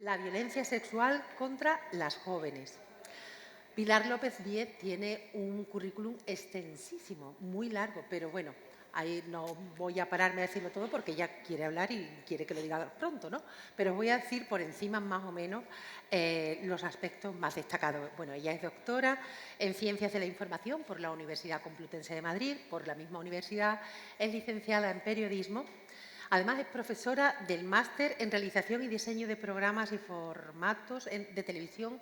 La violencia sexual contra las jóvenes. Pilar López Díez tiene un currículum extensísimo, muy largo, pero bueno, ahí no voy a pararme a decirlo todo porque ella quiere hablar y quiere que lo diga pronto, ¿no? Pero voy a decir por encima más o menos los aspectos más destacados. Bueno, ella es doctora en Ciencias de la Información por la Universidad Complutense de Madrid, por la misma universidad, es licenciada en Periodismo. Además, es profesora del máster en Realización y Diseño de Programas y Formatos de Televisión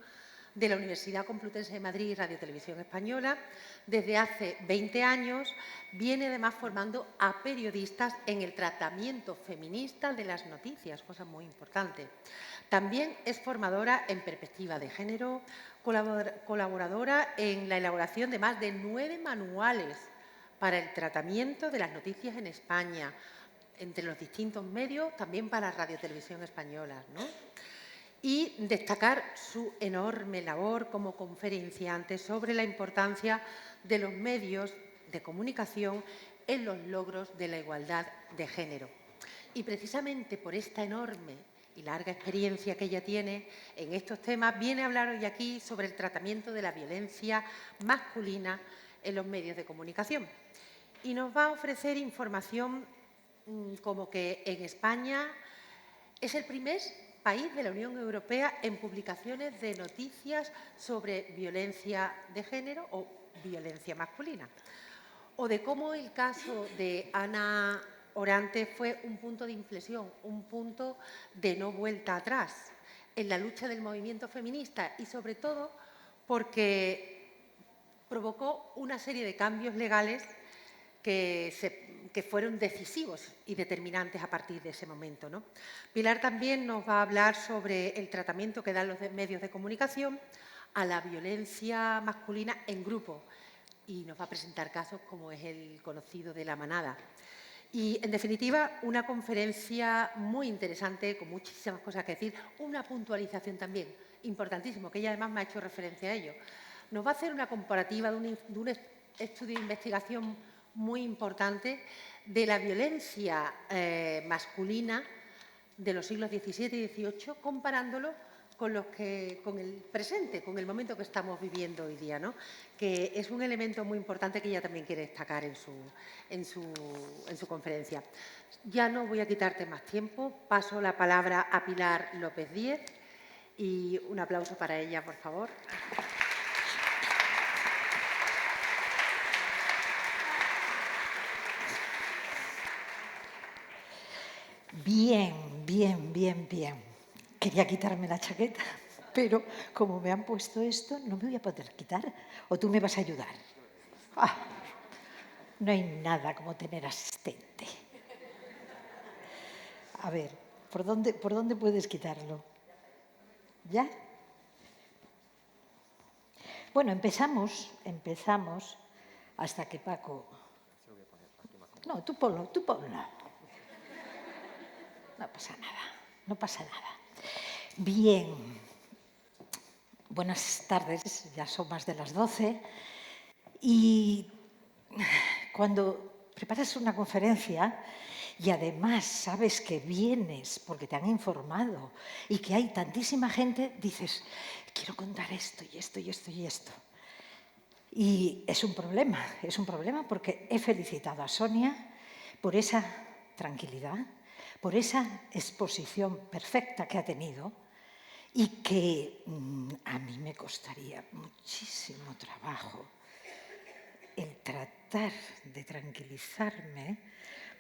de la Universidad Complutense de Madrid y Radio Televisión Española. Desde hace 20 años viene además formando a periodistas en el tratamiento feminista de las noticias, cosa muy importante. También es formadora en perspectiva de género, colaboradora en la elaboración de más de 9 manuales para el tratamiento de las noticias en España, entre los distintos medios, también para Radio Televisión Española, ¿no? Y destacar su enorme labor como conferenciante sobre la importancia de los medios de comunicación en los logros de la igualdad de género. Y precisamente por esta enorme y larga experiencia que ella tiene en estos temas, viene a hablar hoy aquí sobre el tratamiento de la violencia masculina en los medios de comunicación. Y nos va a ofrecer información como que en España es el primer país de la Unión Europea en publicaciones de noticias sobre violencia de género o violencia masculina. O de cómo el caso de Ana Orantes fue un punto de inflexión, un punto de no vuelta atrás en la lucha del movimiento feminista y, sobre todo, porque provocó una serie de cambios legales que fueron decisivos y determinantes a partir de ese momento, ¿no? Pilar también nos va a hablar sobre el tratamiento que dan los medios de comunicación a la violencia masculina en grupo y nos va a presentar casos como es el conocido de La Manada. Y, en definitiva, una conferencia muy interesante, con muchísimas cosas que decir, una puntualización también importantísimo, que ella además me ha hecho referencia a ello. Nos va a hacer una comparativa de un estudio de investigación muy importante de la violencia masculina de los siglos XVII y XVIII, comparándolo con el presente, con el momento que estamos viviendo hoy día, ¿no? Que es un elemento muy importante que ella también quiere destacar en su conferencia. Ya no voy a quitarte más tiempo, paso la palabra a Pilar López Díez y un aplauso para ella, por favor. Bien, bien, bien, bien. Quería quitarme la chaqueta, pero como me han puesto esto, no me voy a poder quitar. ¿O tú me vas a ayudar? Ah, no hay nada como tener asistente. A ver, ¿por dónde puedes quitarlo? ¿Ya? Bueno, empezamos hasta que Paco... No, tú ponlo. No pasa nada, no pasa nada. Bien, buenas tardes, ya son más de las 12 y cuando preparas una conferencia y además sabes que vienes porque te han informado y que hay tantísima gente, dices, quiero contar esto y esto y esto y esto. Y es un problema porque he felicitado a Sonia por esa tranquilidad, por esa exposición perfecta que ha tenido y que a mí me costaría muchísimo trabajo el tratar de tranquilizarme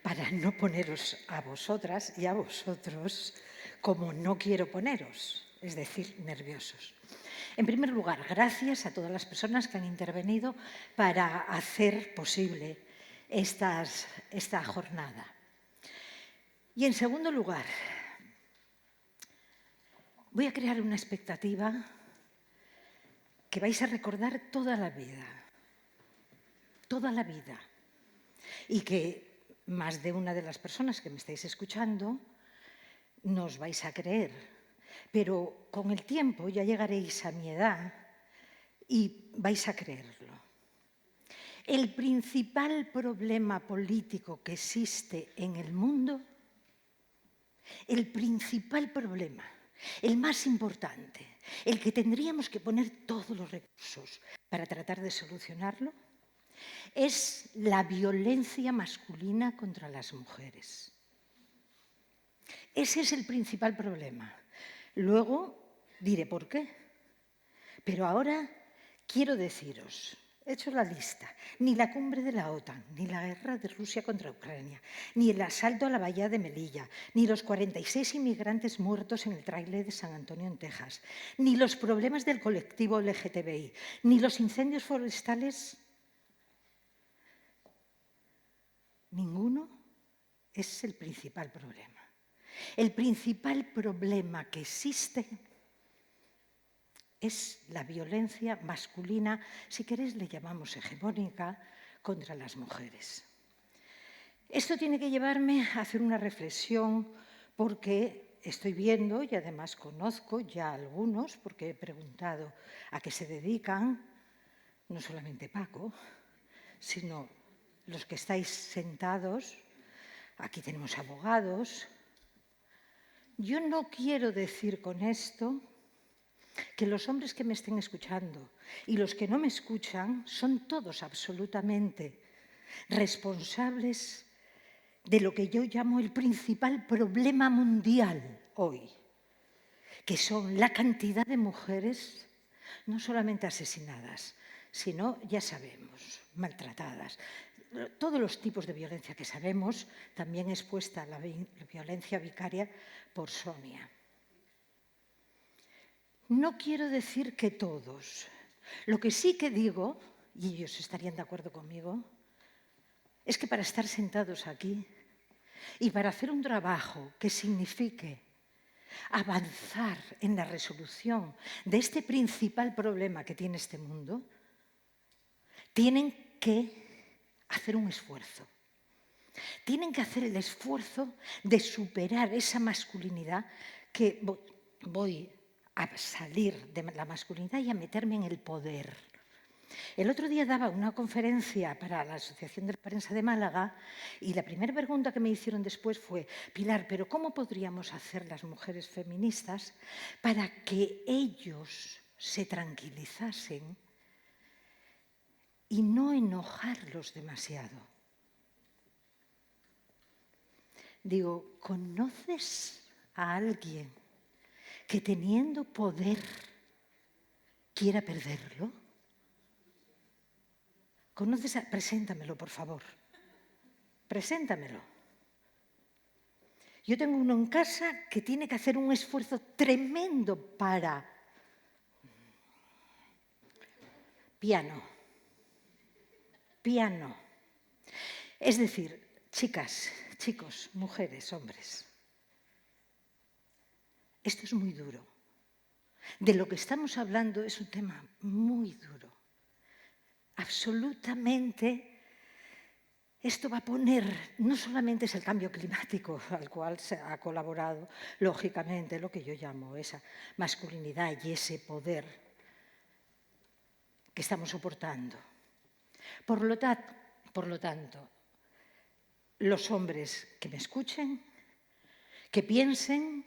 para no poneros a vosotras y a vosotros como no quiero poneros, es decir, nerviosos. En primer lugar, gracias a todas las personas que han intervenido para hacer posible esta jornada. Y en segundo lugar, voy a crear una expectativa que vais a recordar toda la vida, y que más de una de las personas que me estáis escuchando nos vais a creer, pero con el tiempo ya llegaréis a mi edad y vais a creerlo. El principal problema político que existe en el mundo, el principal problema, el más importante, el que tendríamos que poner todos los recursos para tratar de solucionarlo, es la violencia masculina contra las mujeres. Ese es el principal problema. Luego diré por qué. Pero ahora quiero deciros, he hecho la lista, ni la cumbre de la OTAN, ni la guerra de Rusia contra Ucrania, ni el asalto a la bahía de Melilla, ni los 46 inmigrantes muertos en el tráiler de San Antonio en Texas, ni los problemas del colectivo LGTBI, ni los incendios forestales. Ninguno es el principal problema. El principal problema que existe es la violencia masculina, si queréis le llamamos hegemónica, contra las mujeres. Esto tiene que llevarme a hacer una reflexión porque estoy viendo, y además conozco ya algunos, porque he preguntado a qué se dedican, no solamente Paco, sino los que estáis sentados, aquí tenemos abogados. Yo no quiero decir con esto que los hombres que me estén escuchando y los que no me escuchan son todos absolutamente responsables de lo que yo llamo el principal problema mundial hoy, que son la cantidad de mujeres no solamente asesinadas, sino, ya sabemos, maltratadas. Todos los tipos de violencia que sabemos, también expuesta a la violencia vicaria por Sonia. No quiero decir que todos. Lo que sí que digo, y ellos estarían de acuerdo conmigo, es que para estar sentados aquí y para hacer un trabajo que signifique avanzar en la resolución de este principal problema que tiene este mundo, tienen que hacer un esfuerzo. Tienen que hacer el esfuerzo de superar esa masculinidad que voy a salir de la masculinidad y a meterme en el poder. El otro día daba una conferencia para la Asociación de Prensa de Málaga y la primera pregunta que me hicieron después fue: Pilar, ¿pero cómo podríamos hacer las mujeres feministas para que ellos se tranquilizasen y no enojarlos demasiado? Digo, ¿conoces a alguien que teniendo poder quiera perderlo? ¿Conoces a...? Preséntamelo, por favor. Preséntamelo. Yo tengo uno en casa que tiene que hacer un esfuerzo tremendo para... Piano. Es decir, chicas, chicos, mujeres, hombres, esto es muy duro. De lo que estamos hablando es un tema muy duro. Absolutamente, esto va a poner, no solamente es el cambio climático al cual se ha colaborado, lógicamente, lo que yo llamo esa masculinidad y ese poder que estamos soportando. Por lo tanto, los hombres que me escuchen, que piensen,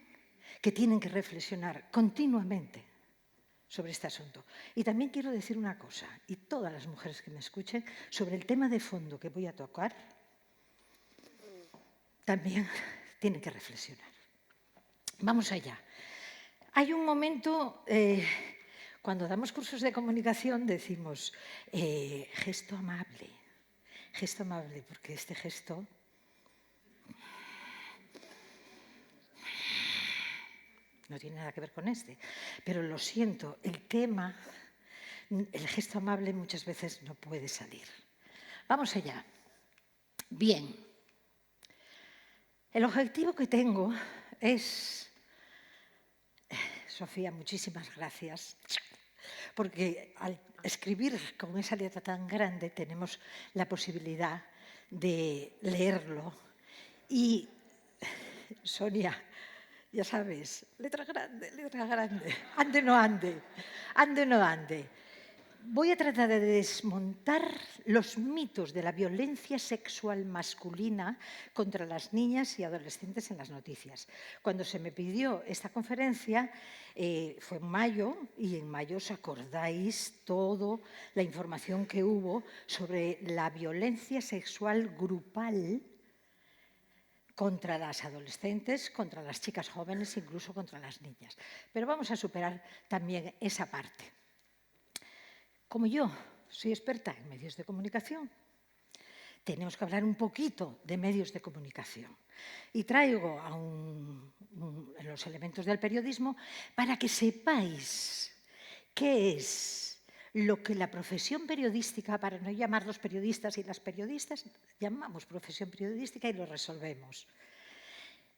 que tienen que reflexionar continuamente sobre este asunto. Y también quiero decir una cosa, y todas las mujeres que me escuchen, sobre el tema de fondo que voy a tocar, también tienen que reflexionar. Vamos allá. Hay un momento, cuando damos cursos de comunicación, decimos gesto amable, porque este gesto no tiene nada que ver con este. Pero lo siento, el gesto amable muchas veces no puede salir. Vamos allá. Bien. El objetivo que tengo es... Sofía, muchísimas gracias. Porque al escribir con esa letra tan grande tenemos la posibilidad de leerlo. Y, Sonia, ya sabes, letra grande, ande no ande. Voy a tratar de desmontar los mitos de la violencia sexual masculina contra las niñas y adolescentes en las noticias. Cuando se me pidió esta conferencia, fue en mayo, y en mayo os acordáis toda la información que hubo sobre la violencia sexual grupal contra las adolescentes, contra las chicas jóvenes, incluso contra las niñas. Pero vamos a superar también esa parte. Como yo soy experta en medios de comunicación, tenemos que hablar un poquito de medios de comunicación. Y traigo los elementos del periodismo para que sepáis qué es lo que la profesión periodística, para no llamarlos periodistas y las periodistas, llamamos profesión periodística y lo resolvemos.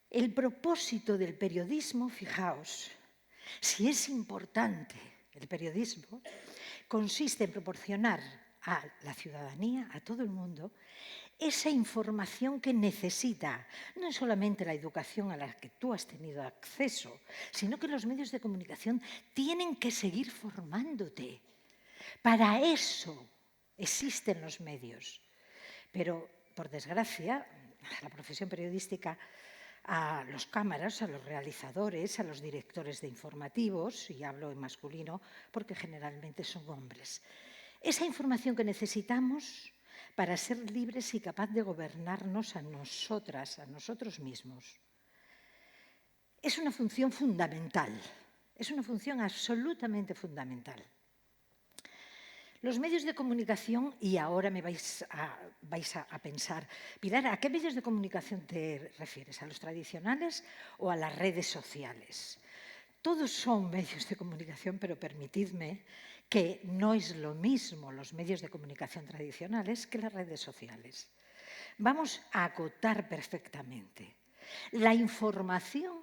El propósito del periodismo, fijaos, si es importante el periodismo, consiste en proporcionar a la ciudadanía, a todo el mundo, esa información que necesita, no solamente la educación a la que tú has tenido acceso, sino que los medios de comunicación tienen que seguir formándote. Para eso existen los medios. Pero, por desgracia, la profesión periodística, a los cámaras, a los realizadores, a los directores de informativos, y hablo en masculino porque generalmente son hombres, esa información que necesitamos para ser libres y capaz de gobernarnos a nosotras, a nosotros mismos. Es una función fundamental, es una función absolutamente fundamental. Los medios de comunicación, y ahora me vais a pensar, Pilar, ¿a qué medios de comunicación te refieres? ¿A los tradicionales o a las redes sociales? Todos son medios de comunicación, pero permitidme que no es lo mismo los medios de comunicación tradicionales que las redes sociales. Vamos a acotar perfectamente. La información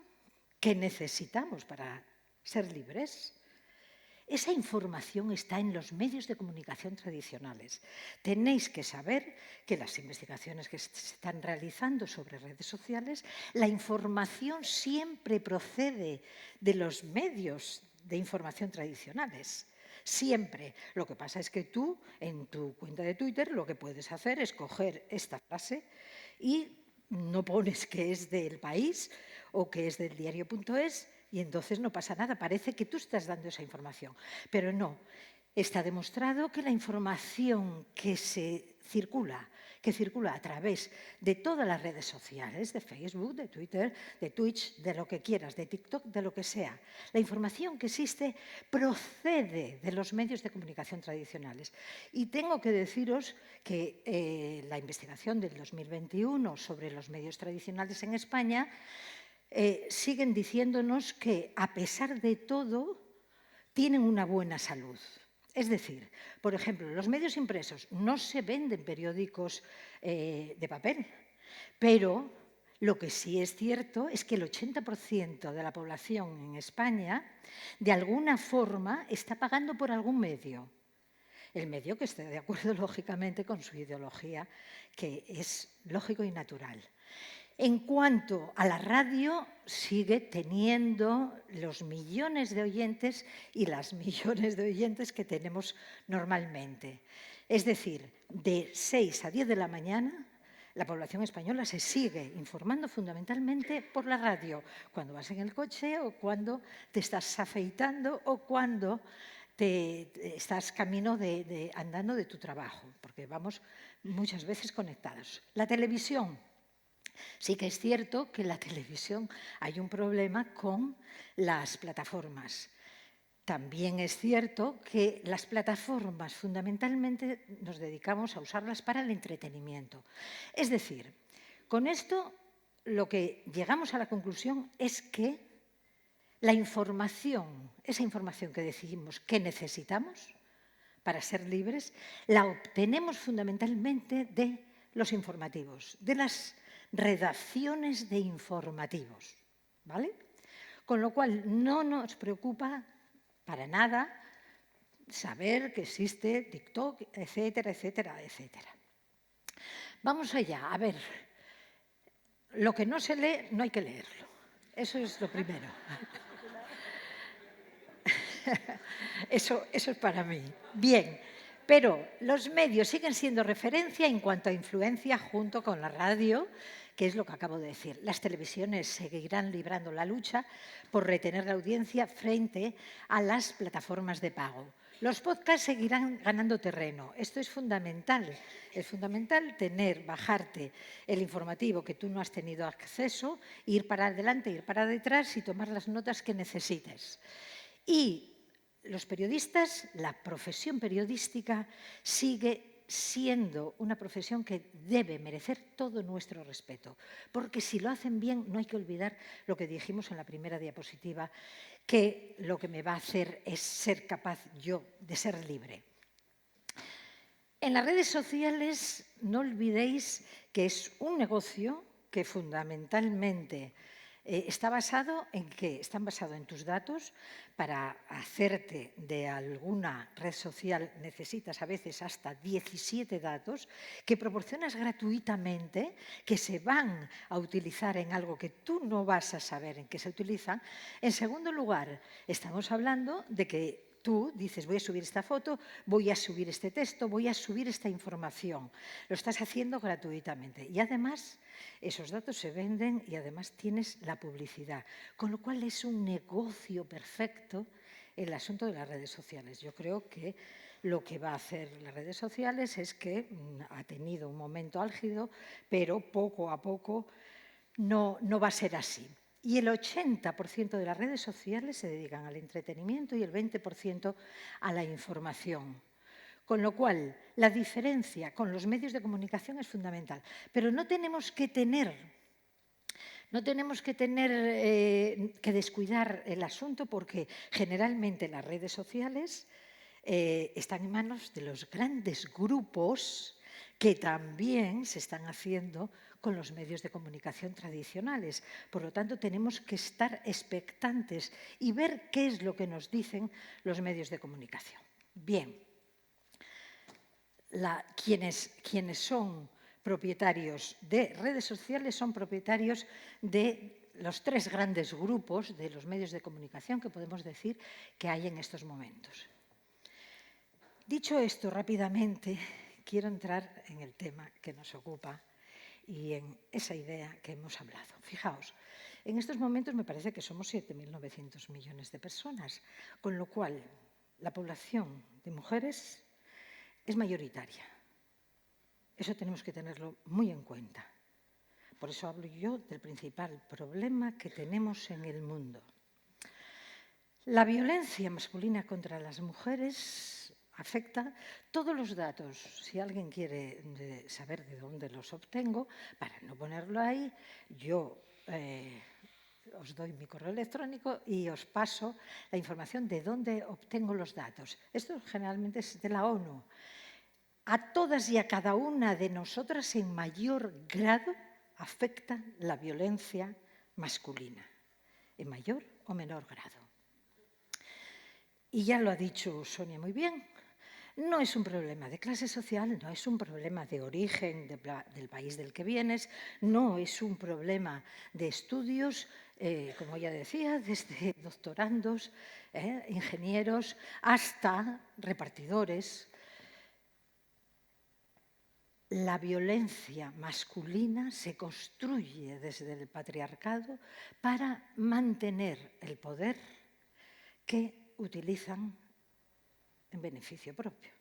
que necesitamos para ser libres, esa información está en los medios de comunicación tradicionales. Tenéis que saber que las investigaciones que se están realizando sobre redes sociales, la información siempre procede de los medios de información tradicionales. Siempre. Lo que pasa es que tú, en tu cuenta de Twitter, lo que puedes hacer es coger esta frase y no pones que es del País o que es del diario.es, y entonces no pasa nada, parece que tú estás dando esa información. Pero no, está demostrado que la información que circula a través de todas las redes sociales, de Facebook, de Twitter, de Twitch, de lo que quieras, de TikTok, de lo que sea, la información que existe procede de los medios de comunicación tradicionales. Y tengo que deciros que la investigación del 2021 sobre los medios tradicionales en España siguen diciéndonos que, a pesar de todo, tienen una buena salud. Es decir, por ejemplo, los medios impresos, no se venden periódicos de papel, pero lo que sí es cierto es que el 80% de la población en España, de alguna forma, está pagando por algún medio. El medio que esté de acuerdo, lógicamente, con su ideología, que es lógico y natural. En cuanto a la radio, sigue teniendo los millones de oyentes y las millones de oyentes que tenemos normalmente. Es decir, de 6 a 10 de la mañana, la población española se sigue informando fundamentalmente por la radio, cuando vas en el coche o cuando te estás afeitando o cuando estás camino andando de tu trabajo, porque vamos muchas veces conectados. La televisión. Sí que es cierto que en la televisión hay un problema con las plataformas. También es cierto que las plataformas fundamentalmente nos dedicamos a usarlas para el entretenimiento. Es decir, con esto lo que llegamos a la conclusión es que la información, esa información que decimos que necesitamos para ser libres, la obtenemos fundamentalmente de los informativos, de las redacciones de informativos, ¿vale? Con lo cual no nos preocupa para nada saber que existe TikTok, etcétera, etcétera, etcétera. Vamos allá, a ver, lo que no se lee no hay que leerlo, eso es lo primero. Eso es para mí. Bien, pero los medios siguen siendo referencia en cuanto a influencia junto con la radio, que es lo que acabo de decir. Las televisiones seguirán librando la lucha por retener la audiencia frente a las plataformas de pago. Los podcasts seguirán ganando terreno. Esto es fundamental. Es fundamental bajarte el informativo que tú no has tenido acceso, ir para adelante, ir para detrás y tomar las notas que necesites. Y los periodistas, la profesión periodística sigue siendo una profesión que debe merecer todo nuestro respeto, porque si lo hacen bien no hay que olvidar lo que dijimos en la primera diapositiva, que lo que me va a hacer es ser capaz yo de ser libre. En las redes sociales no olvidéis que es un negocio que fundamentalmente están basados en tus datos. Para hacerte de alguna red social necesitas a veces hasta 17 datos que proporcionas gratuitamente, que se van a utilizar en algo que tú no vas a saber en qué se utilizan. En segundo lugar, estamos hablando de que tú dices, voy a subir esta foto, voy a subir este texto, voy a subir esta información. Lo estás haciendo gratuitamente. Y además, esos datos se venden y además tienes la publicidad. Con lo cual es un negocio perfecto el asunto de las redes sociales. Yo creo que lo que va a hacer las redes sociales es que ha tenido un momento álgido, pero poco a poco no va a ser así. Y el 80% de las redes sociales se dedican al entretenimiento y el 20% a la información. Con lo cual, la diferencia con los medios de comunicación es fundamental. Pero no tenemos que descuidar el asunto, porque generalmente las redes sociales están en manos de los grandes grupos que también se están haciendo con los medios de comunicación tradicionales. Por lo tanto, tenemos que estar expectantes y ver qué es lo que nos dicen los medios de comunicación. Bien, quienes son propietarios de redes sociales son propietarios de los tres grandes grupos de los medios de comunicación que podemos decir que hay en estos momentos. Dicho esto rápidamente, quiero entrar en el tema que nos ocupa y en esa idea que hemos hablado. Fijaos, en estos momentos me parece que somos 7.900 millones de personas, con lo cual la población de mujeres es mayoritaria. Eso tenemos que tenerlo muy en cuenta. Por eso hablo yo del principal problema que tenemos en el mundo. La violencia masculina contra las mujeres afecta todos los datos. Si alguien quiere saber de dónde los obtengo, para no ponerlo ahí, yo os doy mi correo electrónico y os paso la información de dónde obtengo los datos. Esto generalmente es de la ONU. A todas y a cada una de nosotras en mayor grado afecta la violencia masculina, en mayor o menor grado. Y ya lo ha dicho Sonia muy bien, no es un problema de clase social, no es un problema de origen del país del que vienes, no es un problema de estudios, como ya decía, desde doctorandos, ingenieros, hasta repartidores. La violencia masculina se construye desde el patriarcado para mantener el poder que utilizan en beneficio propio.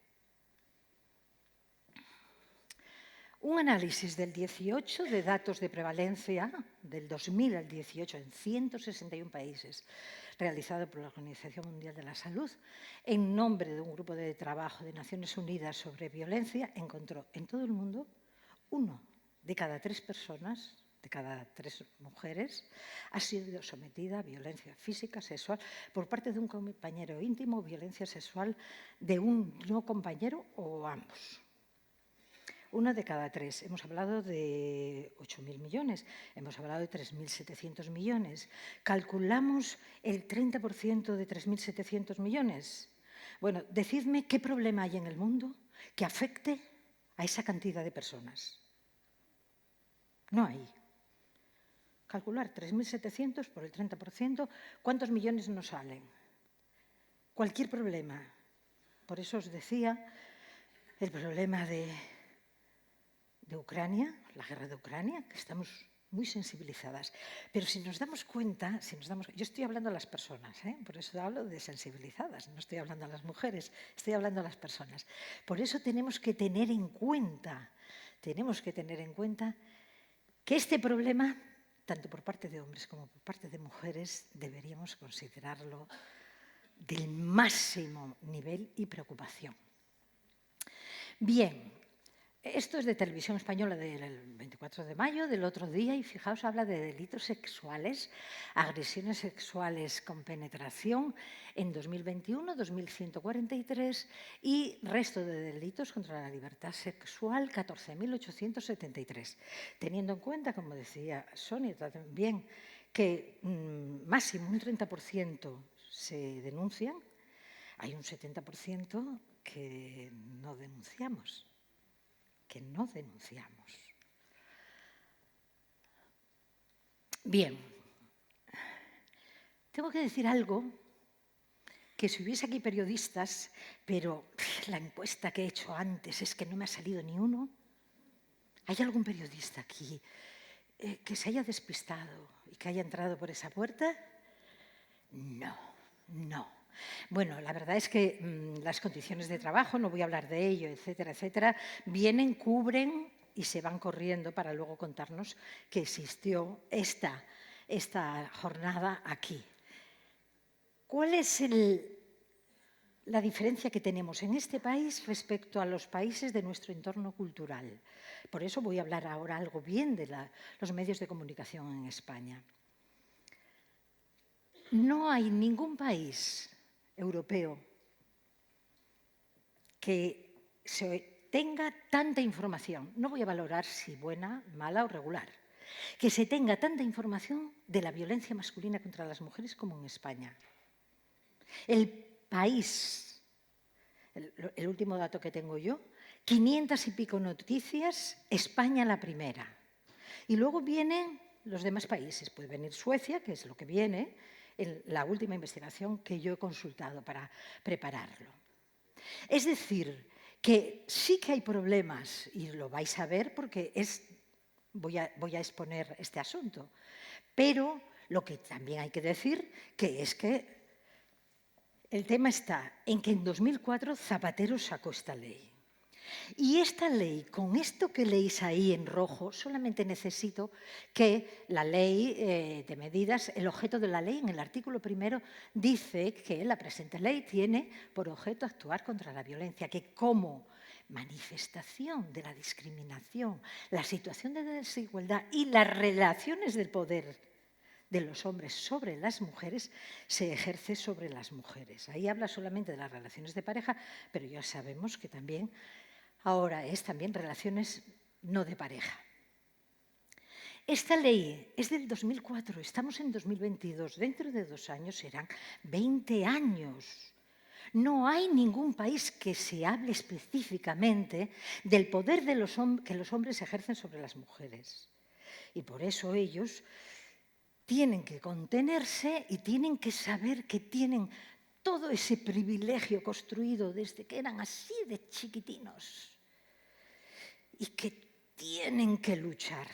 Un análisis del 18 de datos de prevalencia del 2000 al 18 en 161 países, realizado por la Organización Mundial de la Salud, en nombre de un grupo de trabajo de Naciones Unidas sobre violencia, encontró en todo el mundo 1 de cada 3 personas, de cada 3 mujeres, ha sido sometida a violencia física, sexual, por parte de un compañero íntimo, o violencia sexual de un no compañero o ambos. 1 de cada 3. Hemos hablado de 8.000 millones, hemos hablado de 3.700 millones. ¿Calculamos el 30% de 3.700 millones? Bueno, decidme qué problema hay en el mundo que afecte a esa cantidad de personas. No hay. Calcular 3.700 por el 30%, ¿cuántos millones nos salen? cualquier problema. Por eso os decía el problema de Ucrania, la guerra de Ucrania, que estamos muy sensibilizadas. Pero si nos damos cuenta, yo estoy hablando a las personas, por eso hablo de sensibilizadas, no estoy hablando a las mujeres, estoy hablando a las personas. Por eso tenemos que tener en cuenta que este problema, tanto por parte de hombres como por parte de mujeres, deberíamos considerarlo del máximo nivel y preocupación. Bien, esto es de Televisión Española del 24 de mayo, del otro día, y fijaos, habla de delitos sexuales, agresiones sexuales con penetración en 2021, 2.143, y resto de delitos contra la libertad sexual, 14.873. Teniendo en cuenta, como decía Sonia también, que máximo un 30% se denuncian, hay un 70% que no denunciamos. Bien, tengo que decir algo que si hubiese aquí periodistas, pero la encuesta que he hecho antes es que no me ha salido ni uno. ¿Hay algún periodista aquí que se haya despistado y que haya entrado por esa puerta? No. Bueno, la verdad es que las condiciones de trabajo, no voy a hablar de ello, etcétera, vienen, cubren y se van corriendo para luego contarnos que existió esta jornada aquí. ¿Cuál es la diferencia que tenemos en este país respecto a los países de nuestro entorno cultural? Por eso voy a hablar ahora algo bien de los medios de comunicación en España. No hay ningún país europeo que tenga tanta información, no voy a valorar si buena, mala o regular, que se tenga tanta información de la violencia masculina contra las mujeres como en España. El país, el último dato que tengo yo, 500 y pico noticias, España la primera. Y luego vienen los demás países, puede venir Suecia, que es lo que viene, en la última investigación que yo he consultado para prepararlo. Es decir, que sí que hay problemas, y lo vais a ver porque voy a exponer este asunto, pero lo que también hay que decir que es que el tema está en que en 2004 Zapatero sacó esta ley. Y esta ley, con esto que leéis ahí en rojo, solamente necesito que la ley de medidas, el objeto de la ley en el artículo 1 dice que la presente ley tiene por objeto actuar contra la violencia, que como manifestación de la discriminación, la situación de desigualdad y las relaciones del poder de los hombres sobre las mujeres se ejerce sobre las mujeres. Ahí habla solamente de las relaciones de pareja, pero ya sabemos que también ahora es también relaciones no de pareja. Esta ley es del 2004, estamos en 2022, dentro de 2 años serán 20 años. No hay ningún país que se hable específicamente del poder que los hombres ejercen sobre las mujeres. Y por eso ellos tienen que contenerse y tienen que saber que tienen todo ese privilegio construido desde que eran así de chiquitinos y que tienen que luchar.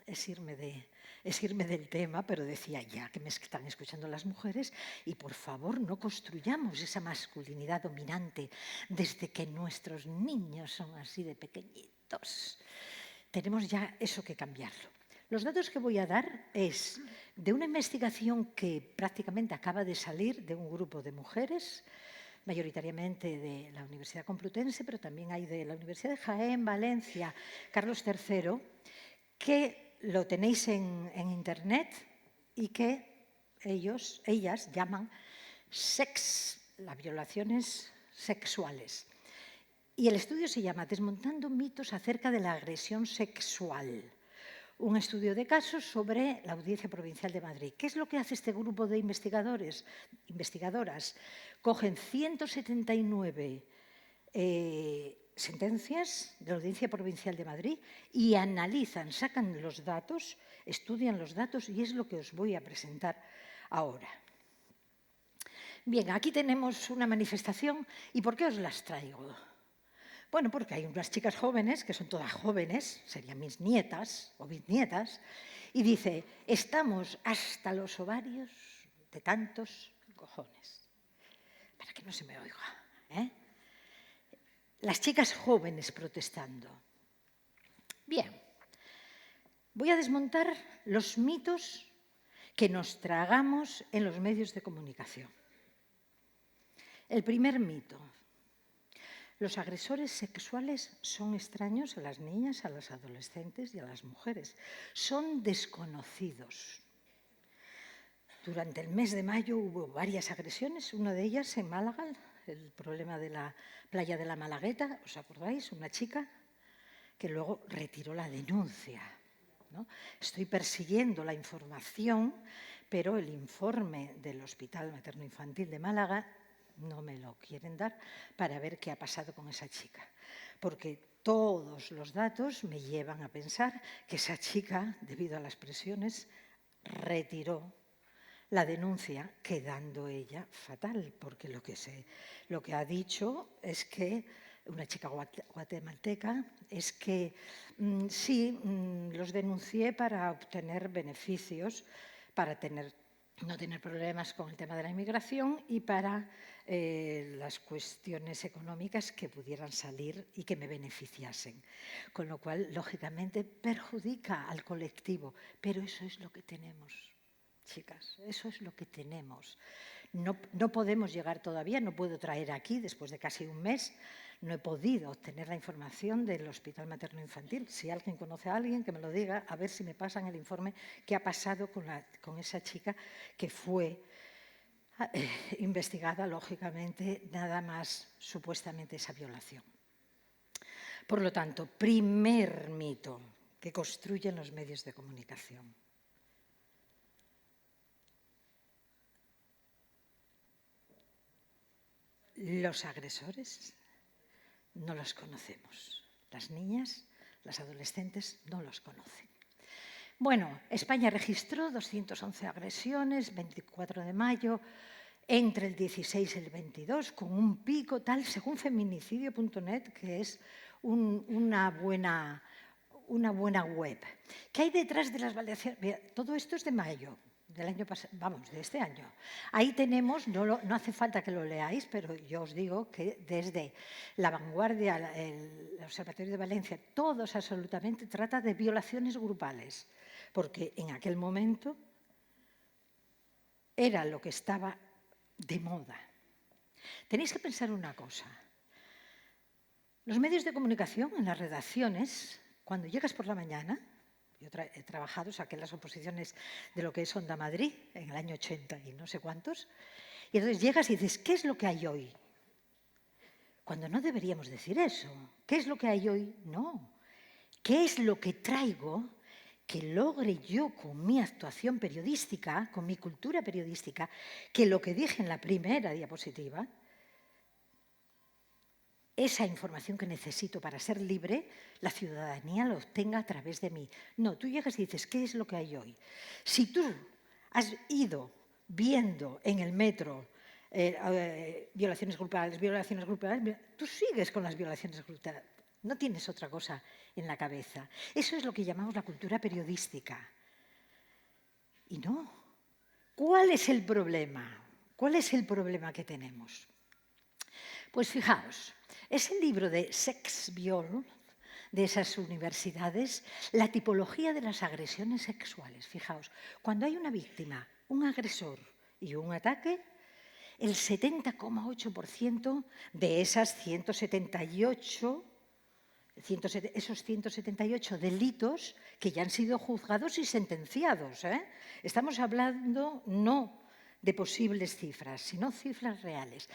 Es irme del tema, pero decía ya que me están escuchando las mujeres y por favor no construyamos esa masculinidad dominante desde que nuestros niños son así de pequeñitos. Tenemos ya eso que cambiarlo. Los datos que voy a dar es de una investigación que prácticamente acaba de salir de un grupo de mujeres, mayoritariamente de la Universidad Complutense, pero también hay de la Universidad de Jaén, Valencia, Carlos III, que lo tenéis en Internet y que ellas llaman las violaciones sexuales. Y el estudio se llama Desmontando mitos acerca de la agresión sexual. Un estudio de casos sobre la Audiencia Provincial de Madrid. ¿Qué es lo que hace este grupo de investigadoras? Cogen 179 sentencias de la Audiencia Provincial de Madrid y analizan, sacan los datos, estudian los datos y es lo que os voy a presentar ahora. Bien, aquí tenemos una manifestación. ¿Y por qué os las traigo? Bueno, porque hay unas chicas jóvenes, que son todas jóvenes, serían mis nietas o bisnietas, y dice, estamos hasta los ovarios de tantos cojones. Para que no se me oiga, ¿eh? Las chicas jóvenes protestando. Bien, voy a desmontar los mitos que nos tragamos en los medios de comunicación. El primer mito. Los agresores sexuales son extraños a las niñas, a las adolescentes y a las mujeres. Son desconocidos. Durante el mes de mayo hubo varias agresiones, una de ellas en Málaga, el problema de la playa de la Malagueta, ¿os acordáis? Una chica que luego retiró la denuncia, ¿no? Estoy persiguiendo la información, pero el informe del Hospital Materno-Infantil de Málaga no me lo quieren dar para ver qué ha pasado con esa chica. Porque todos los datos me llevan a pensar que esa chica, debido a las presiones, retiró la denuncia, quedando ella fatal, porque lo que ha dicho es que, una chica guatemalteca, es que sí, los denuncié para obtener beneficios, para no tener problemas con el tema de la inmigración y para las cuestiones económicas que pudieran salir y que me beneficiasen. Con lo cual, lógicamente, perjudica al colectivo, pero eso es lo que tenemos. Chicas, eso es lo que tenemos. No podemos llegar todavía, no puedo traer aquí, después de casi un mes, no he podido obtener la información del Hospital Materno-Infantil. Si alguien conoce a alguien, que me lo diga, a ver si me pasan el informe que ha pasado con esa chica que fue investigada, lógicamente, nada más supuestamente esa violación. Por lo tanto, primer mito que construyen los medios de comunicación. Los agresores no los conocemos. Las niñas, las adolescentes no los conocen. Bueno, España registró 211 agresiones, 24 de mayo, entre el 16 y el 22, con un pico tal, según feminicidio.net, que es una buena web. ¿Qué hay detrás de las valoraciones? Todo esto es de mayo. Del año pasado, vamos, de este año. Ahí tenemos, no hace falta que lo leáis, pero yo os digo que desde La Vanguardia, el Observatorio de Valencia, todos absolutamente trata de violaciones grupales, porque en aquel momento era lo que estaba de moda. Tenéis que pensar una cosa. Los medios de comunicación, en las redacciones, cuando llegas por la mañana, yo he trabajado, saqué las oposiciones de lo que es Onda Madrid en el año 80 y no sé cuántos, y entonces llegas y dices, ¿qué es lo que hay hoy? Cuando no deberíamos decir eso. ¿Qué es lo que hay hoy? No. ¿Qué es lo que traigo que logre yo con mi actuación periodística, con mi cultura periodística, que lo que dije en la primera diapositiva, esa información que necesito para ser libre, la ciudadanía lo obtenga a través de mí? No, tú llegas y dices, ¿qué es lo que hay hoy? Si tú has ido viendo en el metro violaciones grupales, tú sigues con las violaciones grupales. No tienes otra cosa en la cabeza. Eso es lo que llamamos la cultura periodística. Y no. ¿Cuál es el problema? ¿Cuál es el problema que tenemos? Pues fijaos, ese libro de Sex Biol, de esas universidades, la tipología de las agresiones sexuales. Fijaos, cuando hay una víctima, un agresor y un ataque, el 70,8% de esas 178, esos 178 delitos que ya han sido juzgados y sentenciados. Estamos hablando no de posibles cifras, sino cifras reales.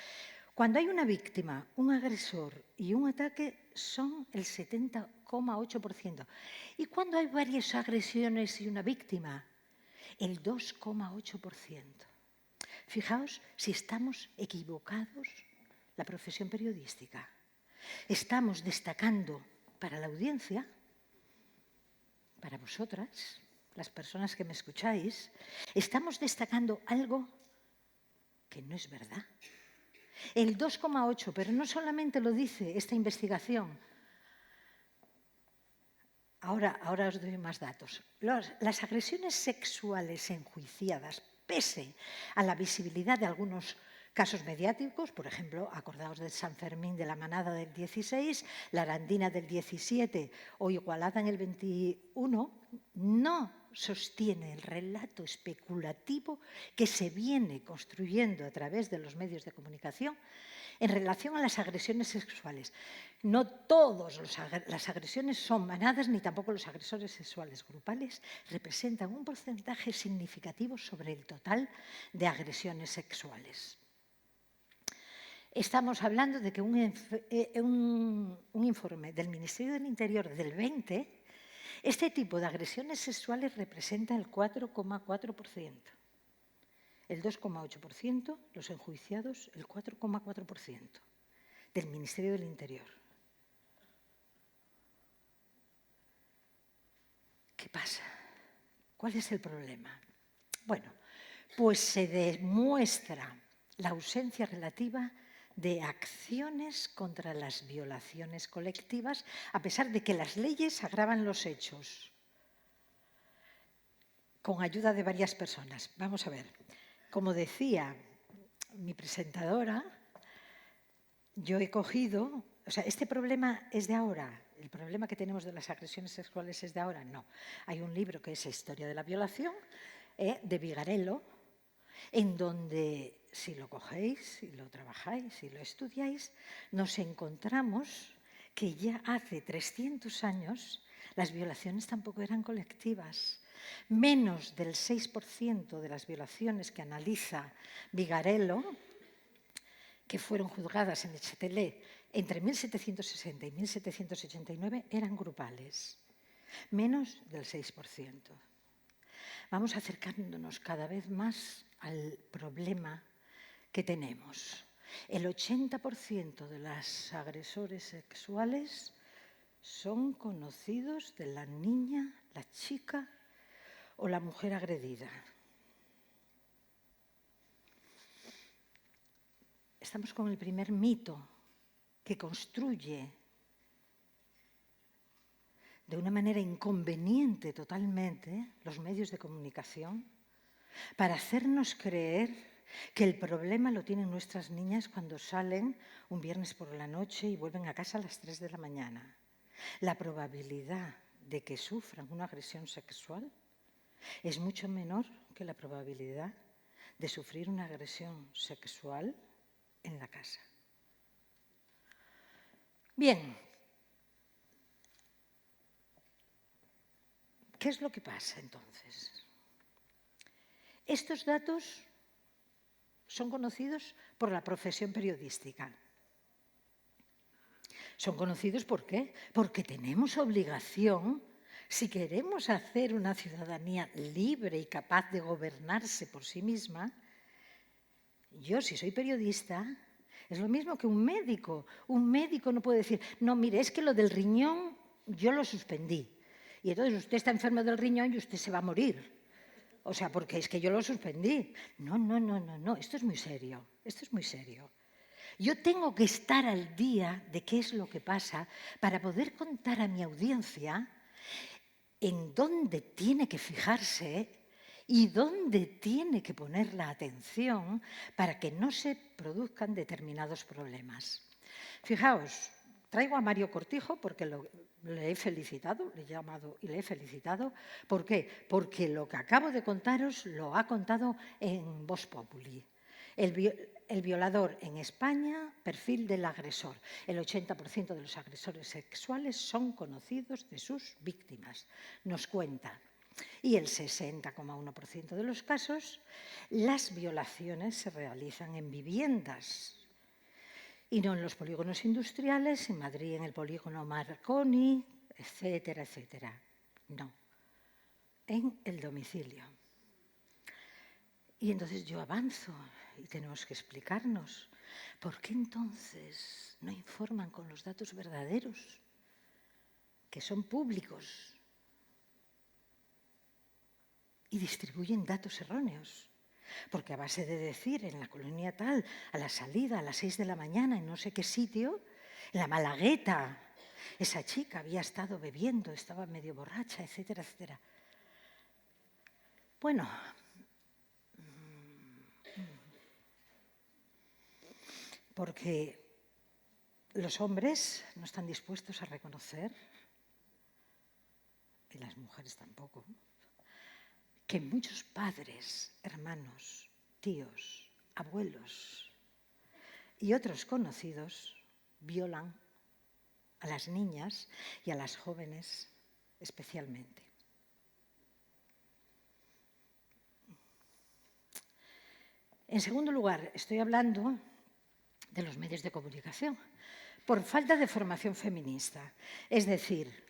Cuando hay una víctima, un agresor y un ataque, son el 70,8%. Y cuando hay varias agresiones y una víctima, el 2,8%. Fijaos si estamos equivocados la profesión periodística. Estamos destacando para la audiencia, para vosotras, las personas que me escucháis, estamos destacando algo que no es verdad. El 2,8, pero no solamente lo dice esta investigación. Ahora os doy más datos. Las agresiones sexuales enjuiciadas, pese a la visibilidad de algunos casos mediáticos, por ejemplo, acordaos de San Fermín de la Manada del 16, la Arandina del 17 o Igualada en el 21, no sostiene el relato especulativo que se viene construyendo a través de los medios de comunicación en relación a las agresiones sexuales. No todas las agresiones son manadas, ni tampoco los agresores sexuales grupales representan un porcentaje significativo sobre el total de agresiones sexuales. Estamos hablando de que un informe del Ministerio del Interior del 20, este tipo de agresiones sexuales representa el 4,4%. El 2,8%, los enjuiciados, el 4,4% del Ministerio del Interior. ¿Qué pasa? ¿Cuál es el problema? Bueno, pues se demuestra la ausencia relativa de acciones contra las violaciones colectivas, a pesar de que las leyes agravan los hechos, con ayuda de varias personas. Vamos a ver. Como decía mi presentadora, yo he cogido, o sea, este problema es de ahora, el problema que tenemos de las agresiones sexuales es de ahora, no. Hay un libro que es Historia de la violación, de Vigarello, en donde, si lo cogéis, si lo trabajáis, si lo estudiáis, nos encontramos que ya hace 300 años las violaciones tampoco eran colectivas. Menos del 6% de las violaciones que analiza Vigarello, que fueron juzgadas en Neuchâtel entre 1760 y 1789, eran grupales. Menos del 6%. Vamos acercándonos cada vez más al problema que tenemos. El 80% de los agresores sexuales son conocidos de la niña, la chica o la mujer agredida. Estamos con el primer mito que construye de una manera inconveniente totalmente los medios de comunicación para hacernos creer que el problema lo tienen nuestras niñas cuando salen un viernes por la noche y vuelven a casa a las 3 de la mañana. La probabilidad de que sufran una agresión sexual es mucho menor que la probabilidad de sufrir una agresión sexual en la casa. Bien, ¿qué es lo que pasa entonces? Estos datos son conocidos por la profesión periodística. Son conocidos ¿por qué? Porque tenemos obligación, si queremos hacer una ciudadanía libre y capaz de gobernarse por sí misma. Yo, si soy periodista, es lo mismo que un médico. Un médico no puede decir, no, mire, es que lo del riñón yo lo suspendí. Y entonces usted está enfermo del riñón y usted se va a morir. O sea, porque es que yo lo suspendí. No, esto es muy serio, esto es muy serio. Yo tengo que estar al día de qué es lo que pasa para poder contar a mi audiencia en dónde tiene que fijarse y dónde tiene que poner la atención para que no se produzcan determinados problemas. Fijaos, traigo a Mario Cortijo porque le he felicitado, le he llamado y le he felicitado. ¿Por qué? Porque lo que acabo de contaros lo ha contado en Vox Populi. El violador en España, perfil del agresor. El 80% de los agresores sexuales son conocidos de sus víctimas, nos cuenta. Y el 60,1% de los casos, las violaciones se realizan en viviendas y no en los polígonos industriales, en Madrid en el polígono Marconi, etcétera, etcétera. No, en el domicilio. Y entonces yo avanzo y tenemos que explicarnos por qué entonces no informan con los datos verdaderos, que son públicos, y distribuyen datos erróneos. Porque a base de decir en la colonia tal, a la salida, a las 6 de la mañana, en no sé qué sitio, en la Malagueta, esa chica había estado bebiendo, estaba medio borracha, etcétera, etcétera. Bueno, porque los hombres no están dispuestos a reconocer, y las mujeres tampoco, que muchos padres, hermanos, tíos, abuelos y otros conocidos violan a las niñas y a las jóvenes especialmente. En segundo lugar, estoy hablando de los medios de comunicación, por falta de formación feminista. Es decir,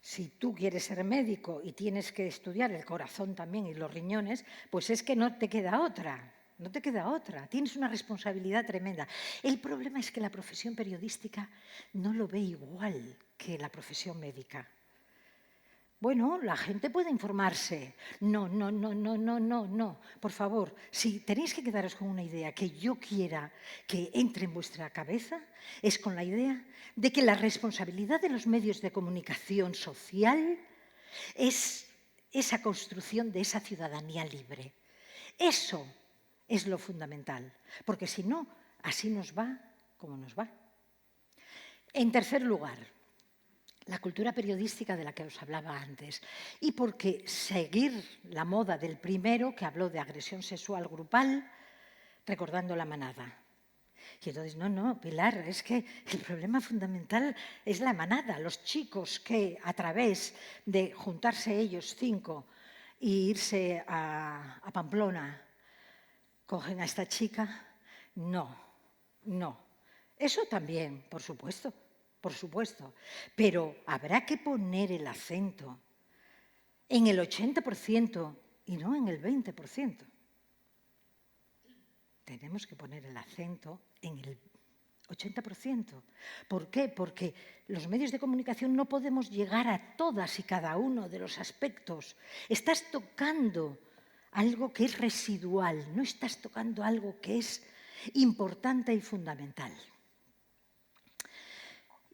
si tú quieres ser médico y tienes que estudiar el corazón también y los riñones, pues es que no te queda otra. No te queda otra, tienes una responsabilidad tremenda. El problema es que la profesión periodística no lo ve igual que la profesión médica. Bueno, la gente puede informarse. No. Por favor, si tenéis que quedaros con una idea que yo quiera que entre en vuestra cabeza, es con la idea de que la responsabilidad de los medios de comunicación social es esa construcción de esa ciudadanía libre. Eso es lo fundamental, porque si no, así nos va como nos va. En tercer lugar, la cultura periodística de la que os hablaba antes, y porque seguir la moda del primero que habló de agresión sexual grupal, recordando la manada. Y entonces, no, Pilar, es que el problema fundamental es la manada, los chicos que a través de juntarse ellos 5 e irse a Pamplona, cogen a esta chica. No. Eso también, por supuesto, pero habrá que poner el acento en el 80% y no en el 20%. Tenemos que poner el acento en el 80%. ¿Por qué? Porque los medios de comunicación no podemos llegar a todas y cada uno de los aspectos. Estás tocando algo que es residual, no estás tocando algo que es importante y fundamental.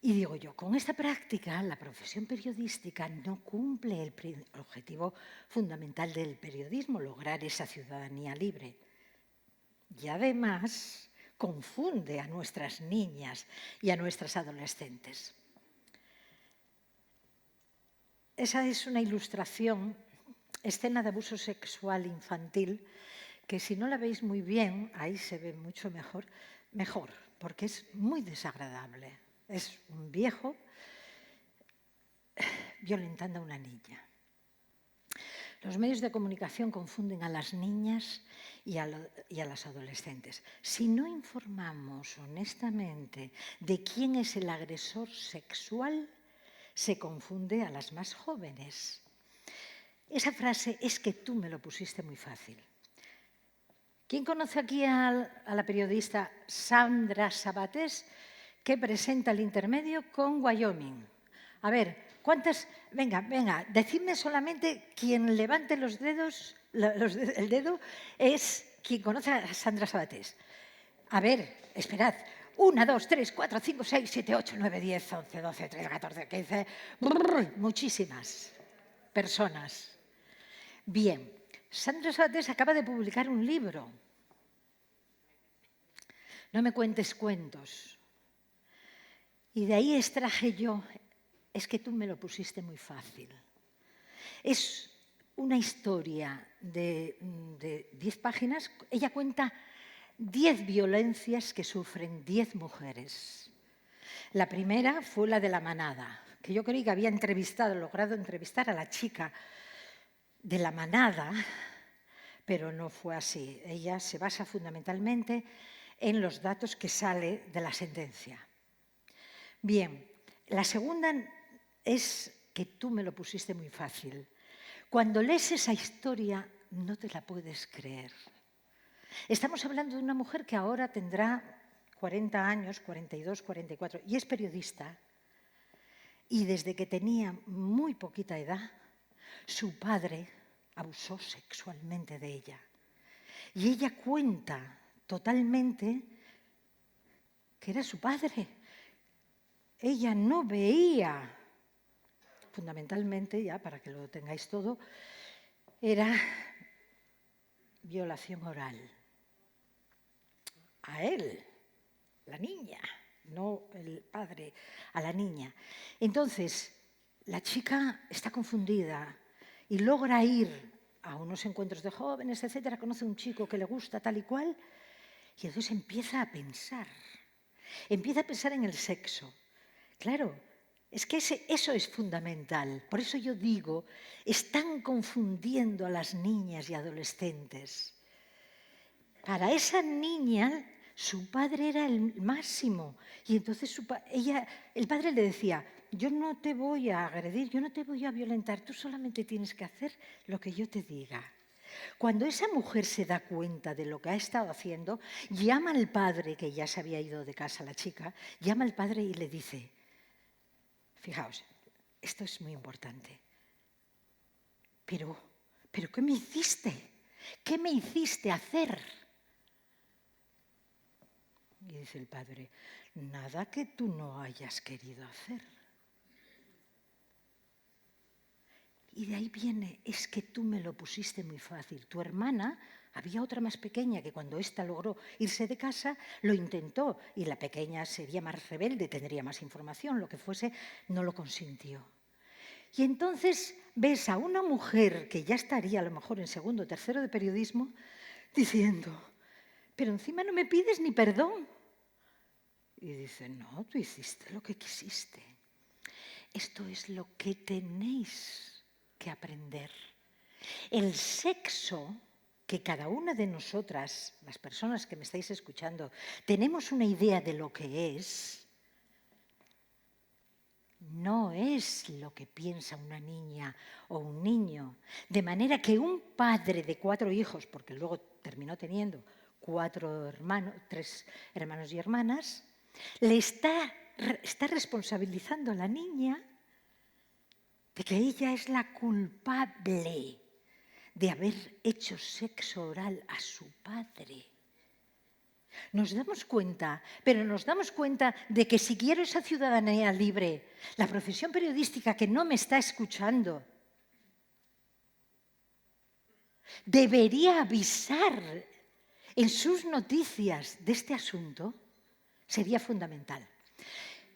Y digo yo, con esta práctica la profesión periodística no cumple el objetivo fundamental del periodismo, lograr esa ciudadanía libre. Y además confunde a nuestras niñas y a nuestras adolescentes. Esa es una ilustración, escena de abuso sexual infantil, que si no la veis muy bien, ahí se ve mucho mejor, porque es muy desagradable. Es un viejo violentando a una niña. Los medios de comunicación confunden a las niñas y a las adolescentes. Si no informamos honestamente de quién es el agresor sexual, se confunde a las más jóvenes. Esa frase es que tú me lo pusiste muy fácil. ¿Quién conoce aquí a la periodista Sandra Sabatés, que presenta El Intermedio con Wyoming? A ver, ¿cuántas? Venga, decidme solamente quien levante los dedos, el dedo es quien conoce a Sandra Sabatés. A ver, esperad. 1, 2, 3, 4, 5, 6, 7, 8, 9, 10, 11, 12, 13, 14, 15... Muchísimas personas. Bien, Sandra Sabatés acaba de publicar un libro. No me cuentes cuentos. Y de ahí extraje yo, es que tú me lo pusiste muy fácil. Es una historia de 10 páginas. Ella cuenta 10 violencias que sufren 10 mujeres. La primera fue la de la manada, que yo creí que había logrado entrevistar a la chica de la manada, pero no fue así. Ella se basa fundamentalmente en los datos que sale de la sentencia. Bien, la segunda es que tú me lo pusiste muy fácil. Cuando lees esa historia no te la puedes creer. Estamos hablando de una mujer que ahora tendrá 40 años, 42, 44, y es periodista. Y desde que tenía muy poquita edad, su padre abusó sexualmente de ella. Y ella cuenta totalmente que era su padre. Ella no veía, fundamentalmente, ya para que lo tengáis todo, era violación oral. A él, la niña, no el padre, a la niña. Entonces, la chica está confundida y logra ir a unos encuentros de jóvenes, etcétera, conoce a un chico que le gusta tal y cual, y entonces empieza a pensar en el sexo. Claro, es que eso es fundamental. Por eso yo digo, están confundiendo a las niñas y adolescentes. Para esa niña, su padre era el máximo. Y entonces el padre le decía, yo no te voy a agredir, yo no te voy a violentar, tú solamente tienes que hacer lo que yo te diga. Cuando esa mujer se da cuenta de lo que ha estado haciendo, llama al padre, que ya se había ido de casa la chica, llama al padre y le dice, fijaos, esto es muy importante, pero ¿qué me hiciste? ¿Qué me hiciste hacer? Y dice el padre, nada que tú no hayas querido hacer. Y de ahí viene, es que tú me lo pusiste muy fácil. Tu hermana, había otra más pequeña que cuando ésta logró irse de casa, lo intentó. Y la pequeña sería más rebelde, tendría más información, lo que fuese, no lo consintió. Y entonces ves a una mujer que ya estaría a lo mejor en segundo o tercero de periodismo, diciendo, pero encima no me pides ni perdón. Y dice, no, tú hiciste lo que quisiste. Esto es lo que tenéis que aprender. El sexo que cada una de nosotras, las personas que me estáis escuchando, tenemos una idea de lo que es, no es lo que piensa una niña o un niño. De manera que un padre de 4 hijos, porque luego terminó teniendo 3 hermanos y hermanas, le está responsabilizando a la niña de que ella es la culpable de haber hecho sexo oral a su padre. Nos damos cuenta, pero nos damos cuenta de que si quiero esa ciudadanía libre, la profesión periodística que no me está escuchando, debería avisar en sus noticias de este asunto, sería fundamental.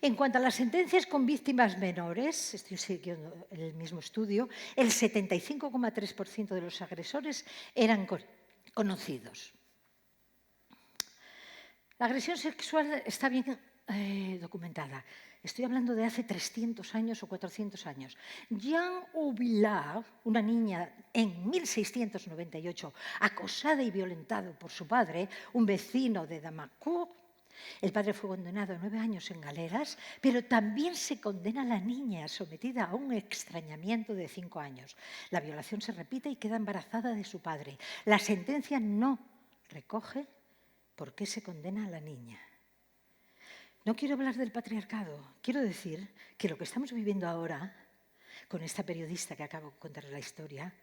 En cuanto a las sentencias con víctimas menores, estoy siguiendo el mismo estudio, el 75,3% de los agresores eran conocidos. La agresión sexual está bien documentada. Estoy hablando de hace 300 años o 400 años. Jeanne Houbilard, una niña en 1698, acosada y violentada por su padre, un vecino de Damacourt. El padre fue condenado a 9 años en galeras, pero también se condena a la niña sometida a un extrañamiento de 5 años. La violación se repite y queda embarazada de su padre. La sentencia no recoge por qué se condena a la niña. No quiero hablar del patriarcado, quiero decir que lo que estamos viviendo ahora, con esta periodista que acabo de contar la historia,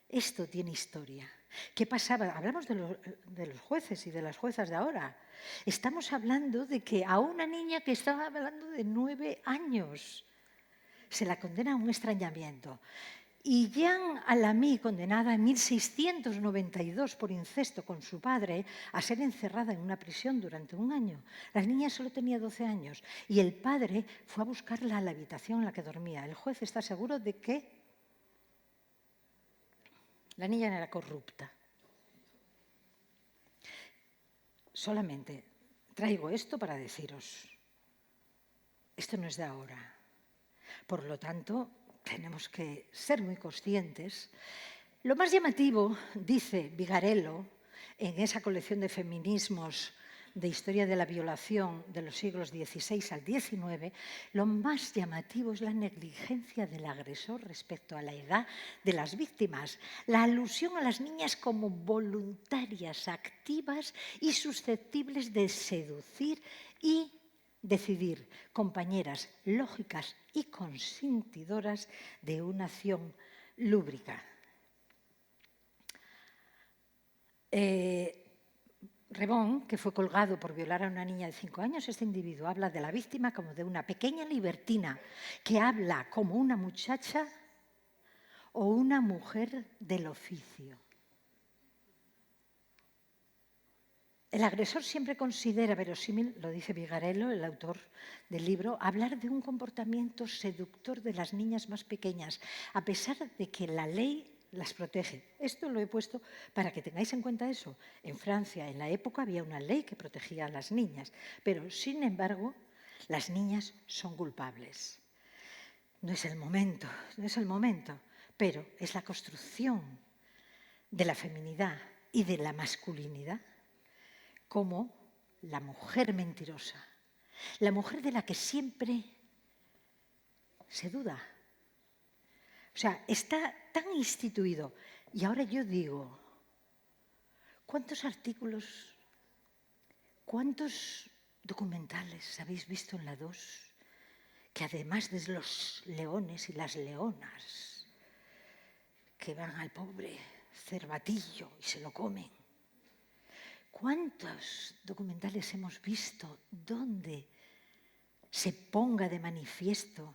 esto tiene historia. ¿Qué pasaba? Hablamos de los jueces y de las juezas de ahora. Estamos hablando de que a una niña que estaba hablando de 9 años se la condena a un extrañamiento. Y Jeanne Alamy, condenada en 1692 por incesto con su padre, a ser encerrada en una prisión durante 1 año. La niña solo tenía 12 años y el padre fue a buscarla a la habitación en la que dormía. El juez está seguro de que la niña era corrupta. Solamente traigo esto para deciros, esto no es de ahora. Por lo tanto, tenemos que ser muy conscientes. Lo más llamativo, dice Vigarello, en esa colección de feminismos de historia de la violación de los siglos XVI al XIX, lo más llamativo es la negligencia del agresor respecto a la edad de las víctimas, la alusión a las niñas como voluntarias, activas y susceptibles de seducir y decidir, compañeras lógicas y consentidoras de una acción lúbrica. Rebón, que fue colgado por violar a una niña de 5 años, este individuo habla de la víctima como de una pequeña libertina que habla como una muchacha o una mujer del oficio. El agresor siempre considera verosímil, lo dice Vigarello, el autor del libro, hablar de un comportamiento seductor de las niñas más pequeñas, a pesar de que la ley las protege. Esto lo he puesto para que tengáis en cuenta eso. En Francia, en la época, había una ley que protegía a las niñas, pero, sin embargo, las niñas son culpables. No es el momento, pero es la construcción de la feminidad y de la masculinidad como la mujer mentirosa, la mujer de la que siempre se duda. O sea, está tan instituido. Y ahora yo digo, ¿cuántos artículos, cuántos documentales habéis visto en la 2 que además de los leones y las leonas que van al pobre cervatillo y se lo comen? ¿Cuántos documentales hemos visto donde se ponga de manifiesto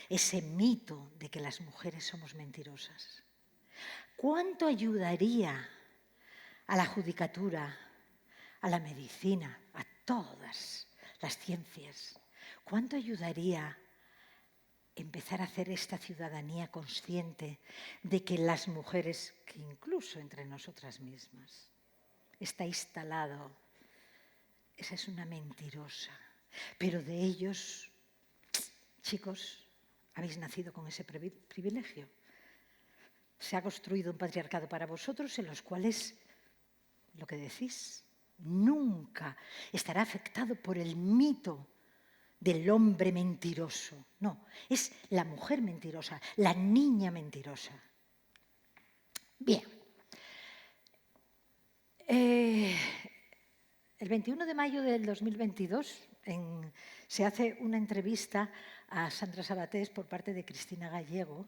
ese mito de que las mujeres somos mentirosas? ¿Cuánto ayudaría a la judicatura, a la medicina, a todas las ciencias? ¿Cuánto ayudaría empezar a hacer esta ciudadanía consciente de que las mujeres, que incluso entre nosotras mismas, está instalado, esa es una mentirosa, pero de ellos, chicos, habéis nacido con ese privilegio. Se ha construido un patriarcado para vosotros en los cuales lo que decís nunca estará afectado por el mito del hombre mentiroso. No, es la mujer mentirosa, la niña mentirosa. Bien. El 21 de mayo del 2022 se hace una entrevista a Sandra Sabatés por parte de Cristina Gallego,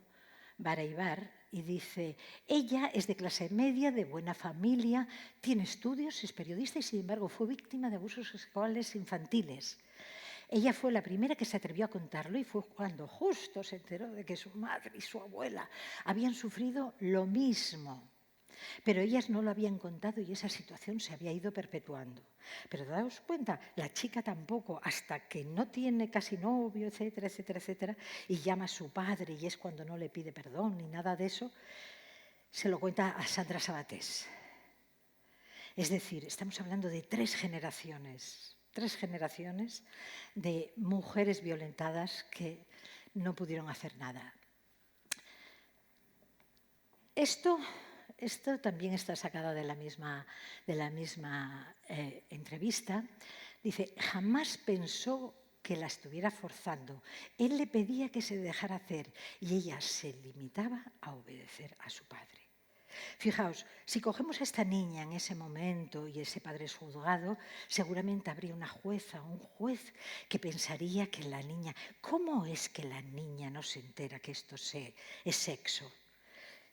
Baraibar, y dice, ella es de clase media, de buena familia, tiene estudios, es periodista y sin embargo fue víctima de abusos sexuales infantiles. Ella fue la primera que se atrevió a contarlo y fue cuando justo se enteró de que su madre y su abuela habían sufrido lo mismo. Pero ellas no lo habían contado y esa situación se había ido perpetuando. Pero daos cuenta, la chica tampoco, hasta que no tiene casi novio, etcétera, etcétera, etcétera, y llama a su padre y es cuando no le pide perdón ni nada de eso, se lo cuenta a Sandra Sabatés. Es decir, estamos hablando de 3 generaciones de mujeres violentadas que no pudieron hacer nada. Esto también está sacada de la misma entrevista. Dice, jamás pensó que la estuviera forzando. Él le pedía que se dejara hacer y ella se limitaba a obedecer a su padre. Fijaos, si cogemos a esta niña en ese momento y ese padre es juzgado, seguramente habría una jueza o un juez que pensaría que la niña, ¿cómo es que la niña no se entera que esto es sexo?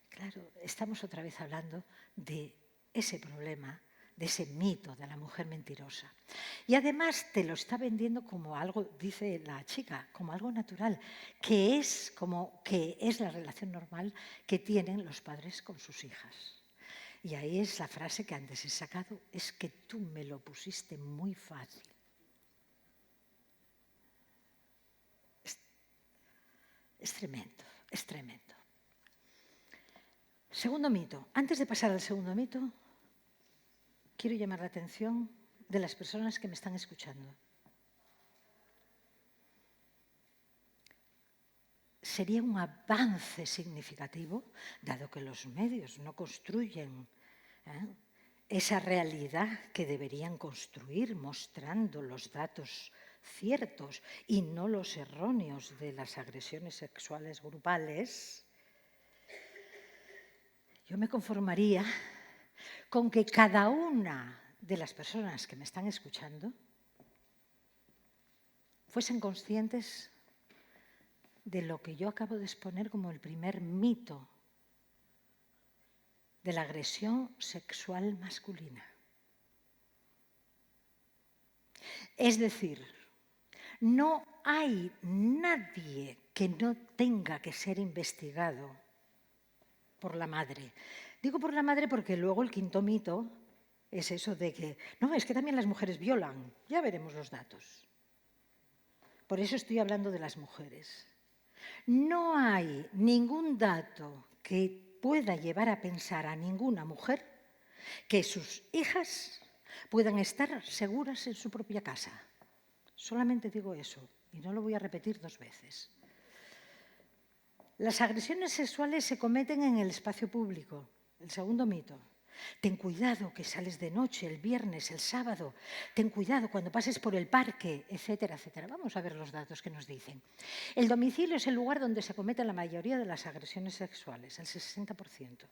Claro, estamos otra vez hablando de ese problema, de ese mito de la mujer mentirosa. Y además te lo está vendiendo como algo, dice la chica, como algo natural, que es la relación normal que tienen los padres con sus hijas. Y ahí es la frase que antes he sacado, es que tú me lo pusiste muy fácil. Es tremendo, es tremendo. Segundo mito. Antes de pasar al segundo mito, quiero llamar la atención de las personas que me están escuchando. Sería un avance significativo, dado que los medios no construyen esa realidad que deberían construir mostrando los datos ciertos y no los erróneos de las agresiones sexuales grupales, yo me conformaría con que cada una de las personas que me están escuchando fuesen conscientes de lo que yo acabo de exponer como el primer mito de la agresión sexual masculina. Es decir, no hay nadie que no tenga que ser investigado por la madre. Digo por la madre porque luego el quinto mito es eso de que, no, es que también las mujeres violan. Ya veremos los datos. Por eso estoy hablando de las mujeres. No hay ningún dato que pueda llevar a pensar a ninguna mujer que sus hijas puedan estar seguras en su propia casa. Solamente digo eso y no lo voy a repetir 2 veces. Las agresiones sexuales se cometen en el espacio público. El segundo mito. Ten cuidado que sales de noche, el viernes, el sábado. Ten cuidado cuando pases por el parque, etcétera, etcétera. Vamos a ver los datos que nos dicen. El domicilio es el lugar donde se cometen la mayoría de las agresiones sexuales, el 60%.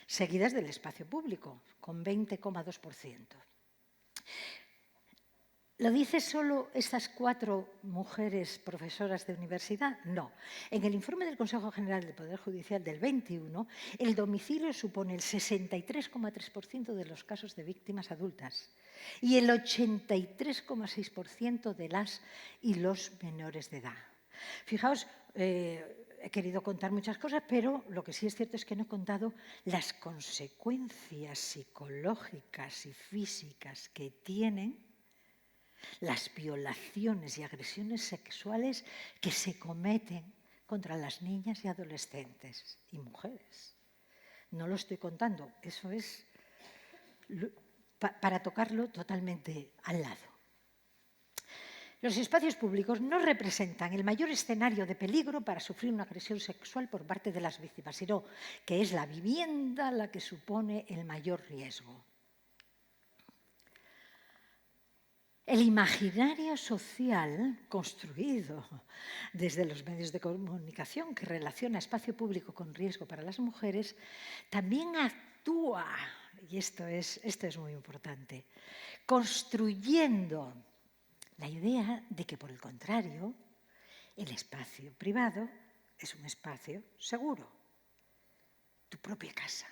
Seguidas del espacio público, con 20,2%. ¿Lo dice solo estas 4 mujeres profesoras de universidad? No. En el informe del Consejo General del Poder Judicial del 21, el domicilio supone el 63,3% de los casos de víctimas adultas y el 83,6% de las y los menores de edad. Fijaos, he querido contar muchas cosas, pero lo que sí es cierto es que no he contado las consecuencias psicológicas y físicas que tienen las violaciones y agresiones sexuales que se cometen contra las niñas y adolescentes y mujeres. No lo estoy contando, eso es para tocarlo totalmente al lado. Los espacios públicos no representan el mayor escenario de peligro para sufrir una agresión sexual por parte de las víctimas, sino que es la vivienda la que supone el mayor riesgo. El imaginario social construido desde los medios de comunicación que relaciona espacio público con riesgo para las mujeres también actúa, y esto es muy importante, construyendo la idea de que, por el contrario, el espacio privado es un espacio seguro, tu propia casa.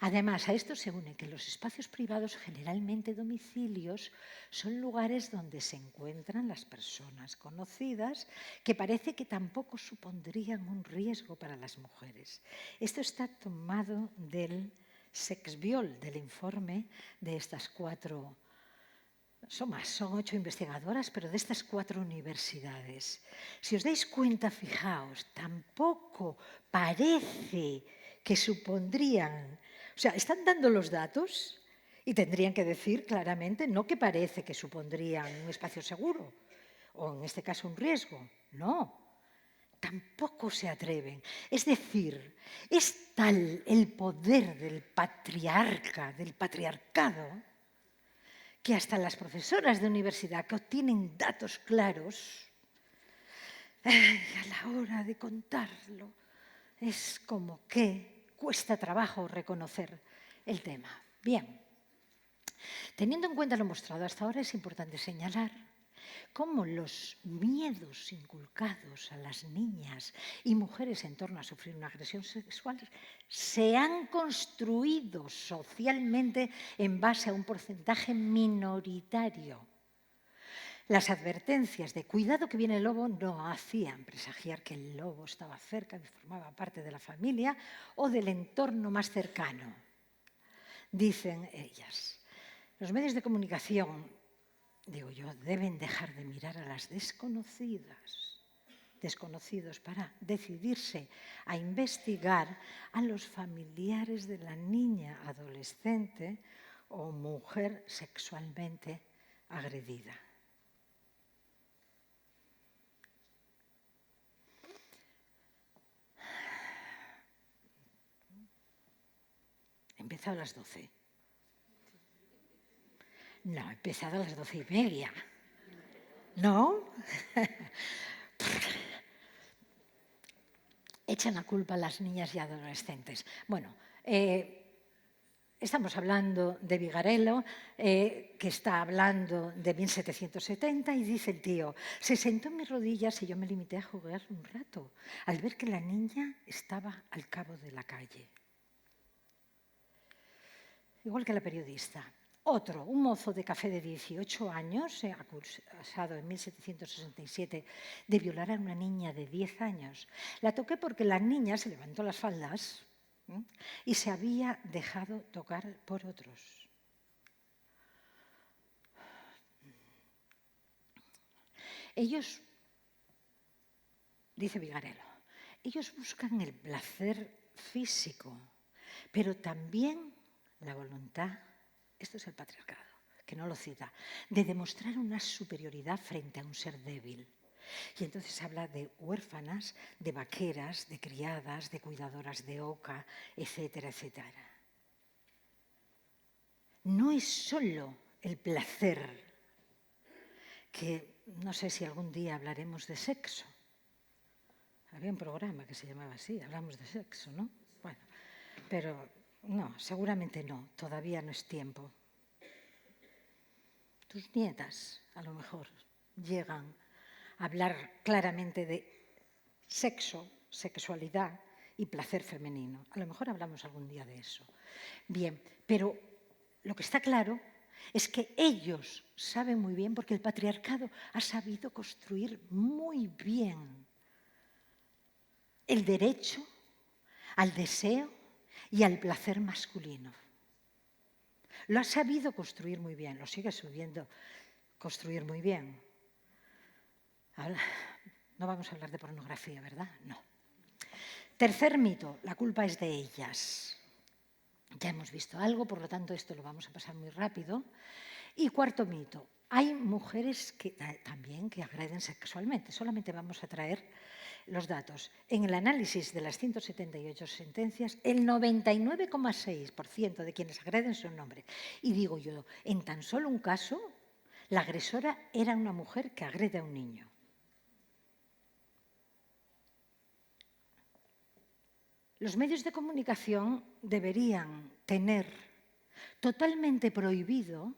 Además, a esto se une que los espacios privados, generalmente domicilios, son lugares donde se encuentran las personas conocidas que parece que tampoco supondrían un riesgo para las mujeres. Esto está tomado del Sexviol, del informe de estas 4, son 8 investigadoras, pero de estas 4 universidades. Si os dais cuenta, fijaos, tampoco parece que supondrían, o sea, están dando los datos y tendrían que decir claramente, no que parece que supondrían un espacio seguro, o en este caso un riesgo, no, tampoco se atreven. Es decir, es tal el poder del patriarca, del patriarcado, que hasta las profesoras de universidad que obtienen datos claros, a la hora de contarlo, es como que cuesta trabajo reconocer el tema. Bien, teniendo en cuenta lo mostrado hasta ahora, es importante señalar cómo los miedos inculcados a las niñas y mujeres en torno a sufrir una agresión sexual se han construido socialmente en base a un porcentaje minoritario. Las advertencias de cuidado que viene el lobo no hacían presagiar que el lobo estaba cerca, que formaba parte de la familia o del entorno más cercano. Dicen ellas, los medios de comunicación, digo yo, deben dejar de mirar a las desconocidos para decidirse a investigar a los familiares de la niña adolescente o mujer sexualmente agredida. En vez empezado a las 12. No, he empezado a las 12:30. ¿No? Echan la culpa a las niñas y adolescentes. Bueno, estamos hablando de Vigarello, que está hablando de 1770, y dice el tío: se sentó en mis rodillas y yo me limité a jugar un rato, al ver que la niña estaba al cabo de la calle. Igual que la periodista. Otro, un mozo de café de 18 años, acusado en 1767 de violar a una niña de 10 años. La toqué porque la niña se levantó las faldas y se había dejado tocar por otros. Ellos, dice Vigarello, ellos buscan el placer físico, pero también la voluntad. Esto es el patriarcado, que no lo cita, de demostrar una superioridad frente a un ser débil. Y entonces habla de huérfanas, de vaqueras, de criadas, de cuidadoras de oca, etcétera, etcétera. No es solo el placer, que no sé si algún día hablaremos de sexo. Había un programa que se llamaba así, hablamos de sexo, ¿no? Bueno, pero no, seguramente no, todavía no es tiempo. Tus nietas, a lo mejor, llegan a hablar claramente de sexo, sexualidad y placer femenino. A lo mejor hablamos algún día de eso. Bien, pero lo que está claro es que ellos saben muy bien, porque el patriarcado ha sabido construir muy bien el derecho al deseo y al placer masculino. Lo ha sabido construir muy bien, lo sigue sabiendo construir muy bien. Ahora, no vamos a hablar de pornografía, ¿verdad? No. Tercer mito, la culpa es de ellas. Ya hemos visto algo, por lo tanto esto lo vamos a pasar muy rápido. Y cuarto mito, hay mujeres que también que agreden sexualmente. Solamente vamos a traer los datos. En el análisis de las 178 sentencias, el 99,6% de quienes agreden son hombres. Y digo yo, en tan solo un caso, la agresora era una mujer que agrede a un niño. Los medios de comunicación deberían tener totalmente prohibido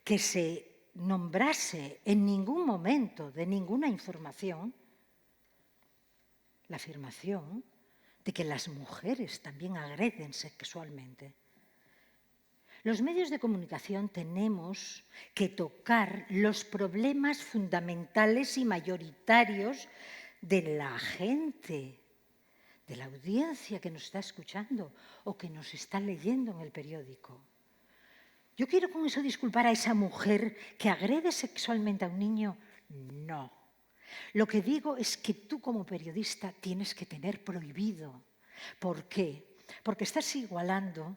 que se nombrase en ningún momento de ninguna información la afirmación de que las mujeres también agreden sexualmente. Los medios de comunicación tenemos que tocar los problemas fundamentales y mayoritarios de la gente, de la audiencia que nos está escuchando o que nos está leyendo en el periódico. ¿Yo quiero con eso disculpar a esa mujer que agrede sexualmente a un niño? No. Lo que digo es que tú como periodista tienes que tener prohibido. ¿Por qué? Porque estás igualando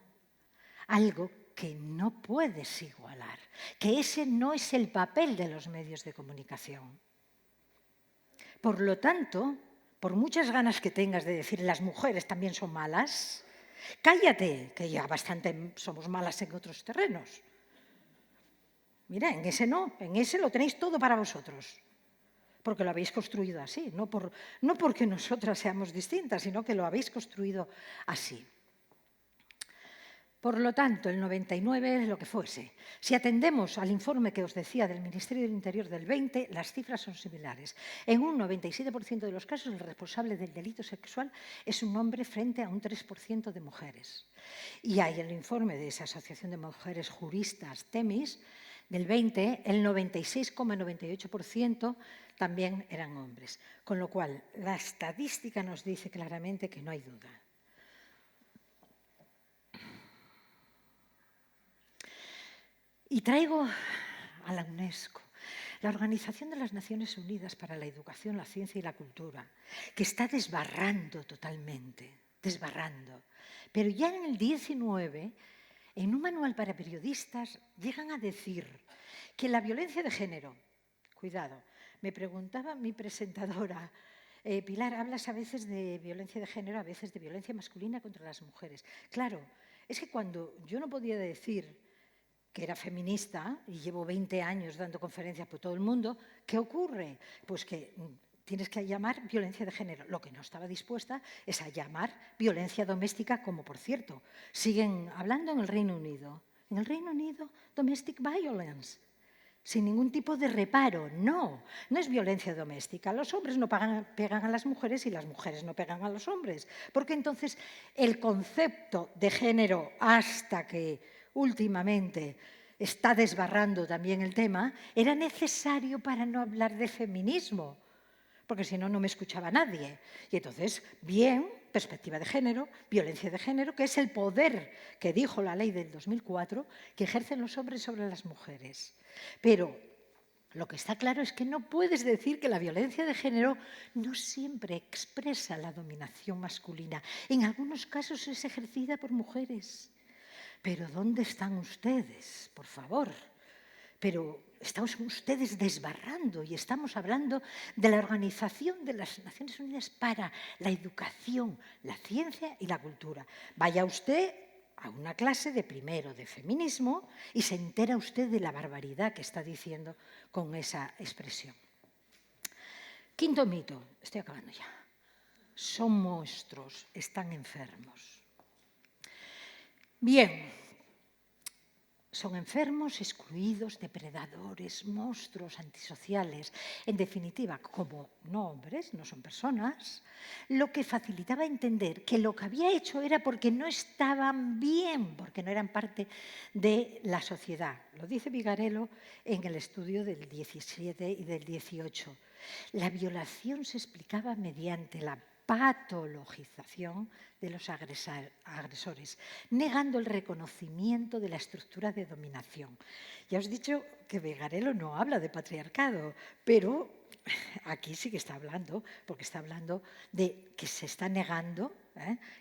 algo que no puedes igualar, que ese no es el papel de los medios de comunicación. Por lo tanto, por muchas ganas que tengas de decir las mujeres también son malas, cállate, que ya bastante somos malas en otros terrenos. Mira, en ese no, en ese lo tenéis todo para vosotros, porque lo habéis construido así, no porque nosotras seamos distintas, sino que lo habéis construido así. Por lo tanto, el 99 es lo que fuese. Si atendemos al informe que os decía del Ministerio del Interior del 20, las cifras son similares. En un 97% de los casos, el responsable del delito sexual es un hombre frente a un 3% de mujeres. Y hay el informe de esa Asociación de Mujeres Juristas, TEMIS, del 20, el 96,98% también eran hombres. Con lo cual, la estadística nos dice claramente que no hay duda. Y traigo a la UNESCO, la Organización de las Naciones Unidas para la Educación, la Ciencia y la Cultura, que está desbarrando totalmente, desbarrando. Pero ya en el 19, en un manual para periodistas, llegan a decir que la violencia de género, cuidado, me preguntaba mi presentadora, Pilar, hablas a veces de violencia de género, a veces de violencia masculina contra las mujeres. Claro, Es que cuando yo no podía decir que era feminista y llevo 20 años dando conferencias por todo el mundo, ¿qué ocurre? Pues que tienes que llamar violencia de género. Lo que no estaba dispuesta es a llamar violencia doméstica, como por cierto, siguen hablando en el Reino Unido. En el Reino Unido, domestic violence, sin ningún tipo de reparo. No, no es violencia doméstica. Los hombres no pegan a las mujeres y las mujeres no pegan a los hombres. Porque entonces el concepto de género, hasta que últimamente está desbarrando también el tema, era necesario para no hablar de feminismo, porque si no, no me escuchaba nadie. Y entonces, bien, perspectiva de género, violencia de género, que es el poder que dijo la ley del 2004 que ejercen los hombres sobre las mujeres. Pero lo que está claro es que no puedes decir que la violencia de género no siempre expresa la dominación masculina. En algunos casos es ejercida por mujeres. Pero ¿dónde están ustedes, por favor? Pero estamos ustedes desbarrando y estamos hablando de la Organización de las Naciones Unidas para la Educación, la Ciencia y la Cultura. Vaya usted a una clase de primero de feminismo y se entera usted de la barbaridad que está diciendo con esa expresión. Quinto mito, estoy acabando ya. Son monstruos, están enfermos. Bien, son enfermos, excluidos, depredadores, monstruos antisociales. En definitiva, como no hombres, no son personas, lo que facilitaba entender que lo que había hecho era porque no estaban bien, porque no eran parte de la sociedad. Lo dice Vigarello en el estudio del 17 y del 18. La violación se explicaba mediante la patologización de los agresores, negando el reconocimiento de la estructura de dominación. Ya os he dicho que Vigarello no habla de patriarcado, pero aquí sí que está hablando, porque está hablando de que se está negando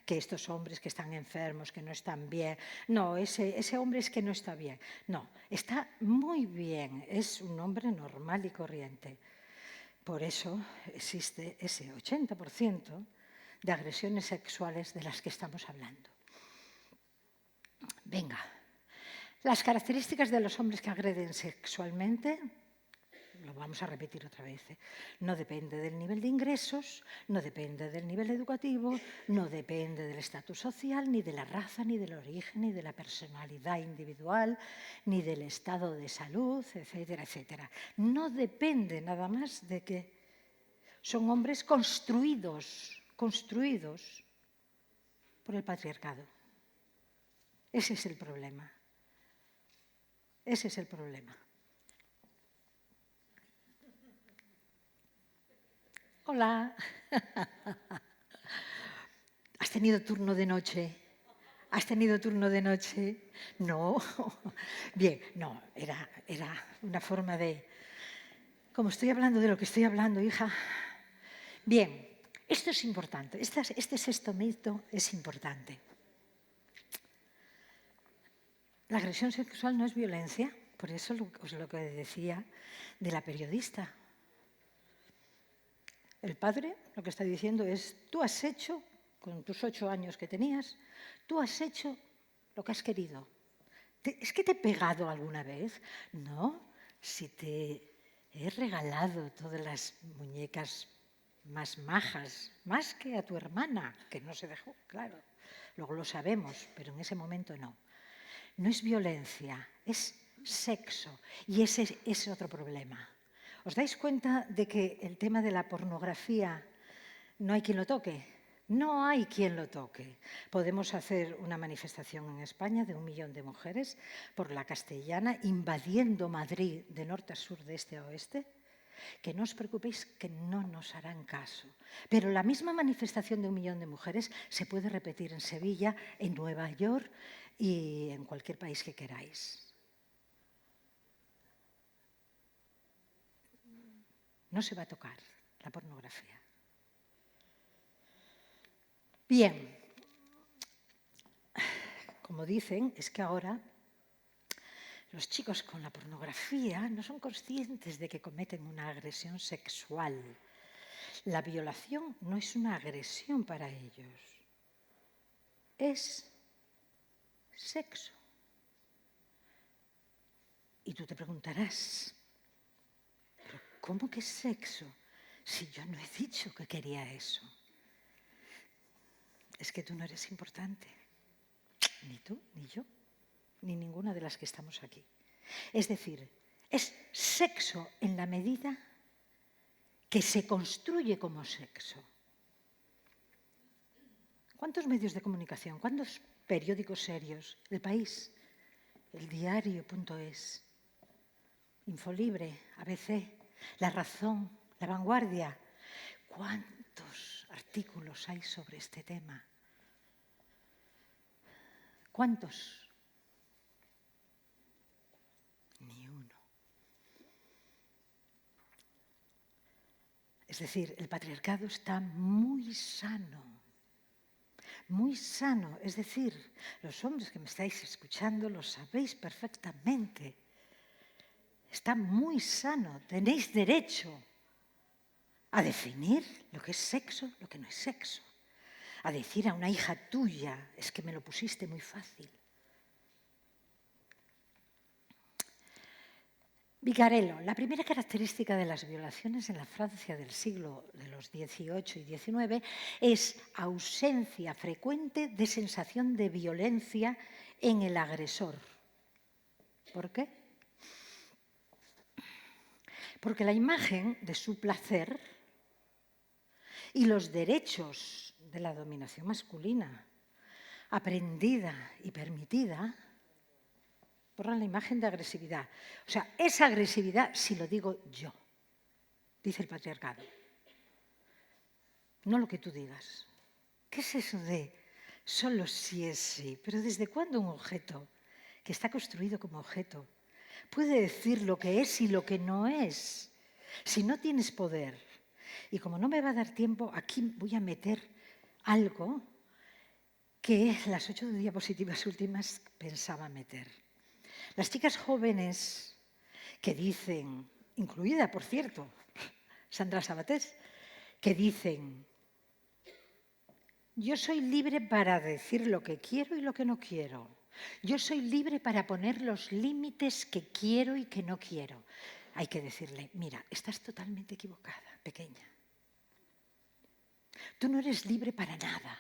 que estos hombres que están enfermos, que no están bien, no, ese hombre es que no está bien. No, está muy bien, es un hombre normal y corriente. Por eso existe ese 80% de agresiones sexuales de las que estamos hablando. Venga, las características de los hombres que agreden sexualmente, lo vamos a repetir otra vez, no depende del nivel de ingresos, no depende del nivel educativo, no depende del estatus social, ni de la raza, ni del origen, ni de la personalidad individual, ni del estado de salud, etcétera, etcétera. No depende nada más de que son hombres construidos por el patriarcado. Ese es el problema. Ese es el problema. Hola. ¿Has tenido turno de noche? ¿Has tenido turno de noche? No. Bien, no, era una forma de... Como estoy hablando de lo que estoy hablando, hija. Bien, esto es importante. Este sexto mito es importante. La agresión sexual no es violencia, por eso es lo que decía de la periodista. El padre lo que está diciendo es, tú has hecho, con tus 8 años que tenías, tú has hecho lo que has querido. ¿Es que te he pegado alguna vez? No, si te he regalado todas las muñecas más majas, más que a tu hermana, que no se dejó, claro. Luego lo sabemos, pero en ese momento no. No es violencia, es sexo. Y ese es otro problema. ¿Os dais cuenta de que el tema de la pornografía no hay quien lo toque? No hay quien lo toque. Podemos hacer una manifestación en España de 1 millón de mujeres por la Castellana, invadiendo Madrid de norte a sur, de este a oeste. Que no os preocupéis, que no nos harán caso. Pero la misma manifestación de 1 millón de mujeres se puede repetir en Sevilla, en Nueva York y en cualquier país que queráis. No se va a tocar la pornografía. Bien, como dicen, es que ahora los chicos con la pornografía no son conscientes de que cometen una agresión sexual. La violación no es una agresión para ellos. Es sexo. Y tú te preguntarás, ¿pero cómo que sexo? Si yo no he dicho que quería eso. Es que tú no eres importante. Ni tú, ni yo, ni ninguna de las que estamos aquí. Es decir, es sexo en la medida que se construye como sexo. ¿Cuántos medios de comunicación? ¿Cuántos periódicos serios? El País, El Diario.es, Infolibre, ABC, La Razón, La Vanguardia. ¿Cuántos artículos hay sobre este tema? ¿Cuántos? Ni uno. Es decir, el patriarcado está muy sano. Muy sano. Es decir, los hombres que me estáis escuchando lo sabéis perfectamente. Está muy sano. Tenéis derecho a definir lo que es sexo, lo que no es sexo. A decir a una hija tuya, es que me lo pusiste muy fácil. Vigarello, la primera característica de las violaciones en la Francia del siglo de los XVIII y XIX es ausencia frecuente de sensación de violencia en el agresor. ¿Por qué? Porque la imagen de su placer y los derechos de la dominación masculina, aprendida y permitida, borran la imagen de agresividad. O sea, esa agresividad, si lo digo yo, dice el patriarcado. No lo que tú digas. ¿Qué es eso de solo si es sí? Pero ¿desde cuándo un objeto que está construido como objeto puede decir lo que es y lo que no es? Si no tienes poder. Y como no me va a dar tiempo, aquí voy a meter algo que las 8 diapositivas últimas pensaba meter. Las chicas jóvenes que dicen, incluida, por cierto, Sandra Sabatés, que dicen, yo soy libre para decir lo que quiero y lo que no quiero. Yo soy libre para poner los límites que quiero y que no quiero. Hay que decirle, mira, estás totalmente equivocada, pequeña. Tú no eres libre para nada.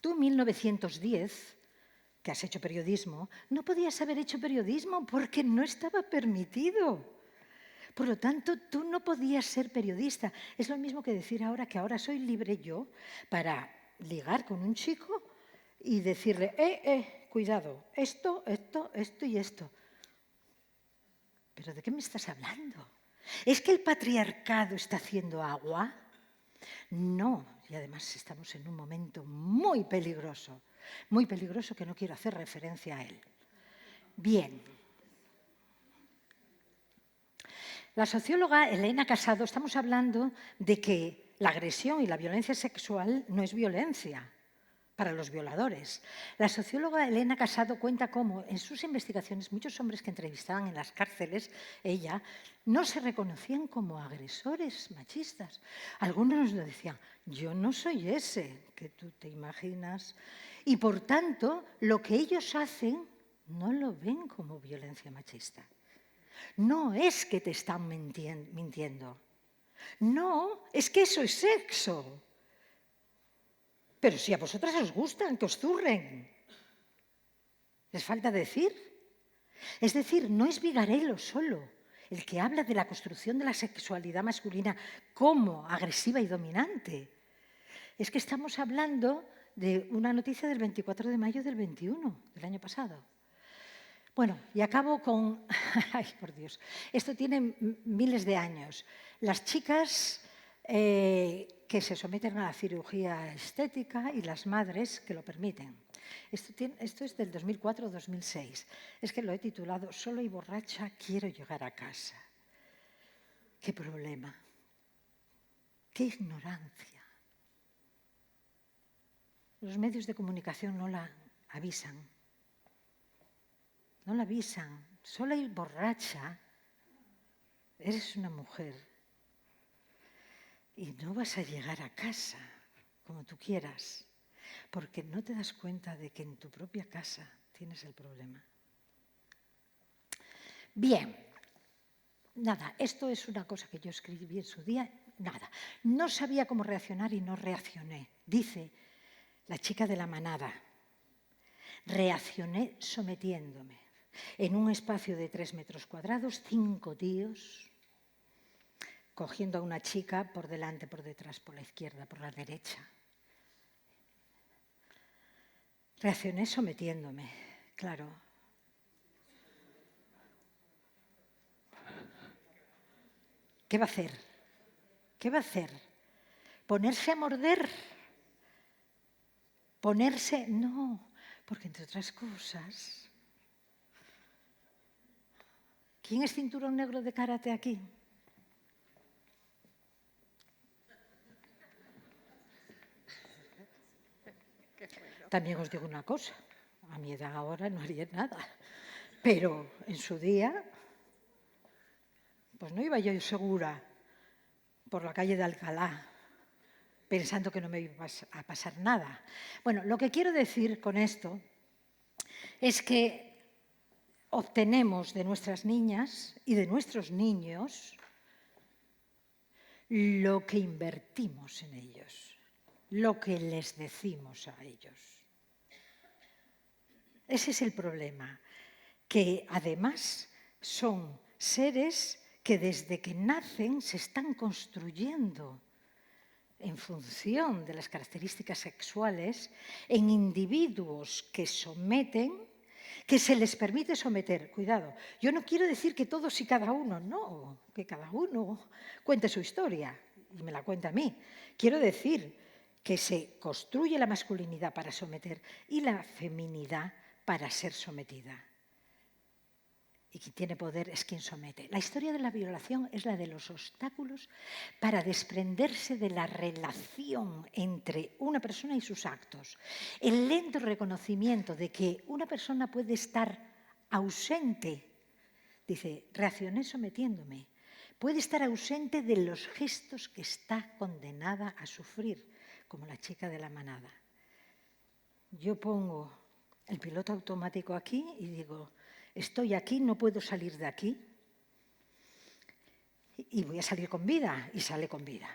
Tú, en 1910, que has hecho periodismo, no podías haber hecho periodismo porque no estaba permitido. Por lo tanto, tú no podías ser periodista. Es lo mismo que decir ahora que ahora soy libre yo para ligar con un chico y decirle, cuidado, esto y esto. ¿Pero de qué me estás hablando? ¿Es que el patriarcado está haciendo agua? No, y además estamos en un momento muy peligroso que no quiero hacer referencia a él. Bien. La socióloga Elena Casado, estamos hablando de que la agresión y la violencia sexual no es violencia para los violadores. La socióloga Elena Casado cuenta cómo en sus investigaciones muchos hombres que entrevistaban en las cárceles, ella, no se reconocían como agresores machistas. Algunos nos decían, yo no soy ese que tú te imaginas. Y por tanto, lo que ellos hacen no lo ven como violencia machista. No es que te están mintiendo. No, es que eso es sexo. Pero si a vosotras os gustan, que os zurren. ¿Les falta decir? Es decir, no es Vigarello solo el que habla de la construcción de la sexualidad masculina como agresiva y dominante. Es que estamos hablando de una noticia del 24 de mayo del 21, del año pasado. Bueno, y acabo con... Ay, por Dios. Esto tiene miles de años. Las chicas que se someten a la cirugía estética y las madres que lo permiten. Esto es del 2004 o 2006. Es que lo he titulado Solo y borracha quiero llegar a casa. ¿Qué problema? ¿Qué ignorancia? Los medios de comunicación no la avisan. No la avisan. Sola y borracha, eres una mujer y no vas a llegar a casa como tú quieras. porque no te das cuenta de que en tu propia casa tienes el problema. Bien, nada, esto es una cosa que yo escribí en su día, nada. No sabía cómo reaccionar y no reaccioné. Dice la chica de la manada, reaccioné sometiéndome. En un espacio de 3 metros cuadrados, 5 tíos, cogiendo a una chica por delante, por detrás, por la izquierda, por la derecha. Reaccioné sometiéndome, claro. ¿Qué va a hacer? ¿Qué va a hacer? ¿Ponerse a morder? ¿Ponerse? No, porque entre otras cosas... ¿Quién es cinturón negro de karate aquí? También os digo una cosa, a mi edad ahora no haría nada, pero en su día, pues no iba yo segura por la calle de Alcalá, pensando que no me iba a pasar nada. Bueno, lo que quiero decir con esto es que obtenemos de nuestras niñas y de nuestros niños lo que invertimos en ellos, lo que les decimos a ellos. Ese es el problema, que además son seres que desde que nacen se están construyendo en función de las características sexuales en individuos que someten, que se les permite someter. Cuidado, yo no quiero decir que todos y cada uno, no, que cada uno cuente su historia y me la cuenta a mí. Quiero decir que se construye la masculinidad para someter y la feminidad para ser sometida. Y quien tiene poder es quien somete. La historia de la violación es la de los obstáculos para desprenderse de la relación entre una persona y sus actos. El lento reconocimiento de que una persona puede estar ausente, dice, reaccioné sometiéndome, puede estar ausente de los gestos que está condenada a sufrir, como la chica de la manada. Yo pongo el piloto automático aquí y digo, estoy aquí, no puedo salir de aquí y voy a salir con vida, y sale con vida.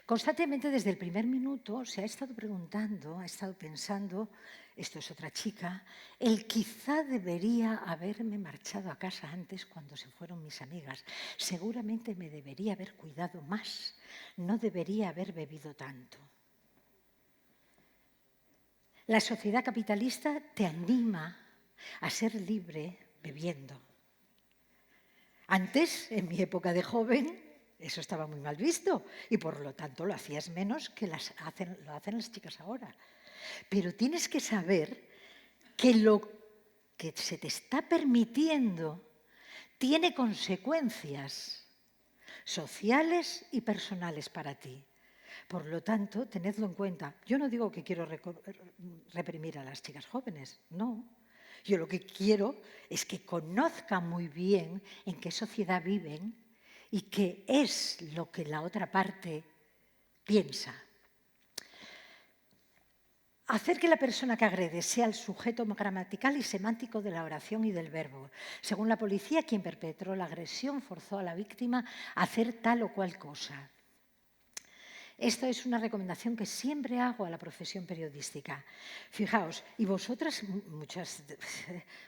Constantemente desde el primer minuto se ha estado preguntando, ha estado pensando, esto es otra chica, el quizá debería haberme marchado a casa antes cuando se fueron mis amigas. Seguramente me debería haber cuidado más, no debería haber bebido tanto. La sociedad capitalista te anima a ser libre bebiendo. Antes, en mi época de joven, eso estaba muy mal visto y por lo tanto lo hacías menos que lo hacen las chicas ahora. Pero tienes que saber que lo que se te está permitiendo tiene consecuencias sociales y personales para ti. Por lo tanto, tenedlo en cuenta. Yo no digo que quiero reprimir a las chicas jóvenes, no. Yo lo que quiero es que conozcan muy bien en qué sociedad viven y qué es lo que la otra parte piensa. Hacer que la persona que agrede sea el sujeto gramatical y semántico de la oración y del verbo. Según la policía, quien perpetró la agresión forzó a la víctima a hacer tal o cual cosa. Esto es una recomendación que siempre hago a la profesión periodística. Fijaos, y vosotras, muchas,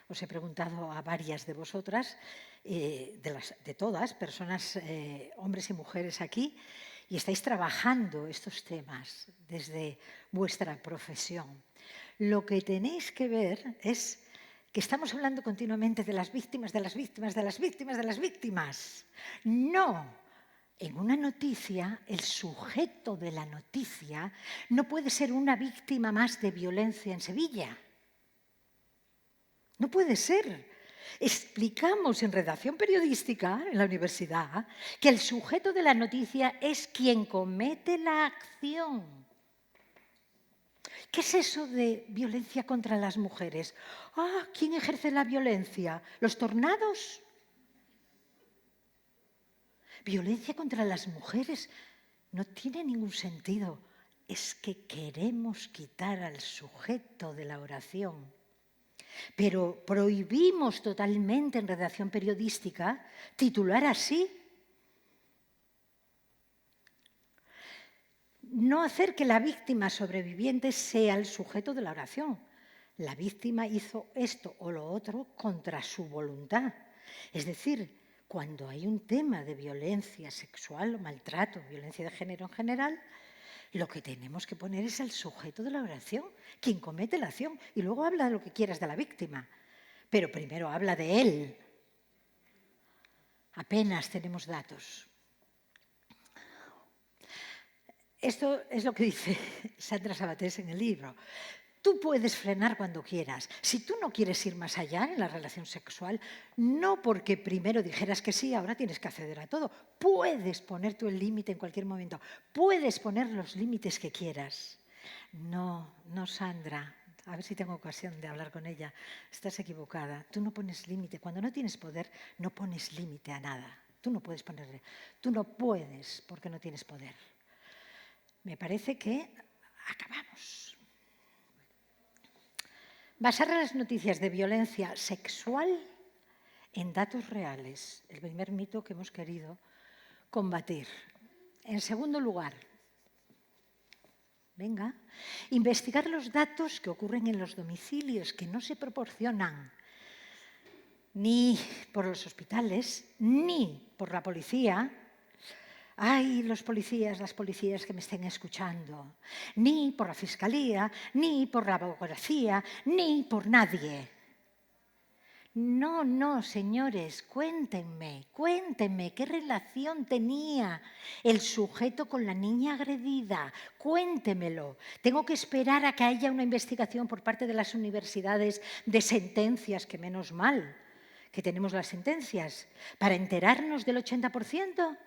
os he preguntado a varias de vosotras, de todas, personas, hombres y mujeres aquí, y estáis trabajando estos temas desde vuestra profesión. Lo que tenéis que ver es que estamos hablando continuamente de las víctimas, de las víctimas, de las víctimas, de las víctimas. No. En una noticia, el sujeto de la noticia no puede ser una víctima más de violencia en Sevilla. No puede ser. Explicamos en redacción periodística en la universidad que el sujeto de la noticia es quien comete la acción. ¿Qué es eso de violencia contra las mujeres? ¿Quién ejerce la violencia? ¿Los tornados? Violencia contra las mujeres no tiene ningún sentido. es que queremos quitar al sujeto de la oración, pero prohibimos totalmente en redacción periodística titular así. No hacer que la víctima sobreviviente sea el sujeto de la oración. La víctima hizo esto o lo otro contra su voluntad. Es decir, cuando hay un tema de violencia sexual o maltrato, violencia de género en general, lo que tenemos que poner es el sujeto de la oración, quien comete la acción, y luego habla de lo que quieras de la víctima, pero primero habla de él. Apenas tenemos datos. Esto es lo que dice Sandra Sabatés en el libro. Tú puedes frenar cuando quieras. Si tú no quieres ir más allá en la relación sexual, no porque primero dijeras que sí, ahora tienes que acceder a todo. Puedes poner tú el límite en cualquier momento. Puedes poner los límites que quieras. No, Sandra. A ver si tengo ocasión de hablar con ella. Estás equivocada. Tú no pones límite. Cuando no tienes poder, no pones límite a nada. Tú no puedes ponerle. Tú no puedes porque no tienes poder. Me parece que acabamos. Basar las noticias de violencia sexual en datos reales, el primer mito que hemos querido combatir. En segundo lugar, investigar los datos que ocurren en los domicilios, que no se proporcionan ni por los hospitales, ni por la policía. Ay, las policías que me estén escuchando, ni por la Fiscalía, ni por la abogacía, ni por nadie. No, señores, cuéntenme qué relación tenía el sujeto con la niña agredida. Cuéntemelo. Tengo que esperar a que haya una investigación por parte de las universidades de sentencias, que menos mal que tenemos las sentencias, para enterarnos del 80%.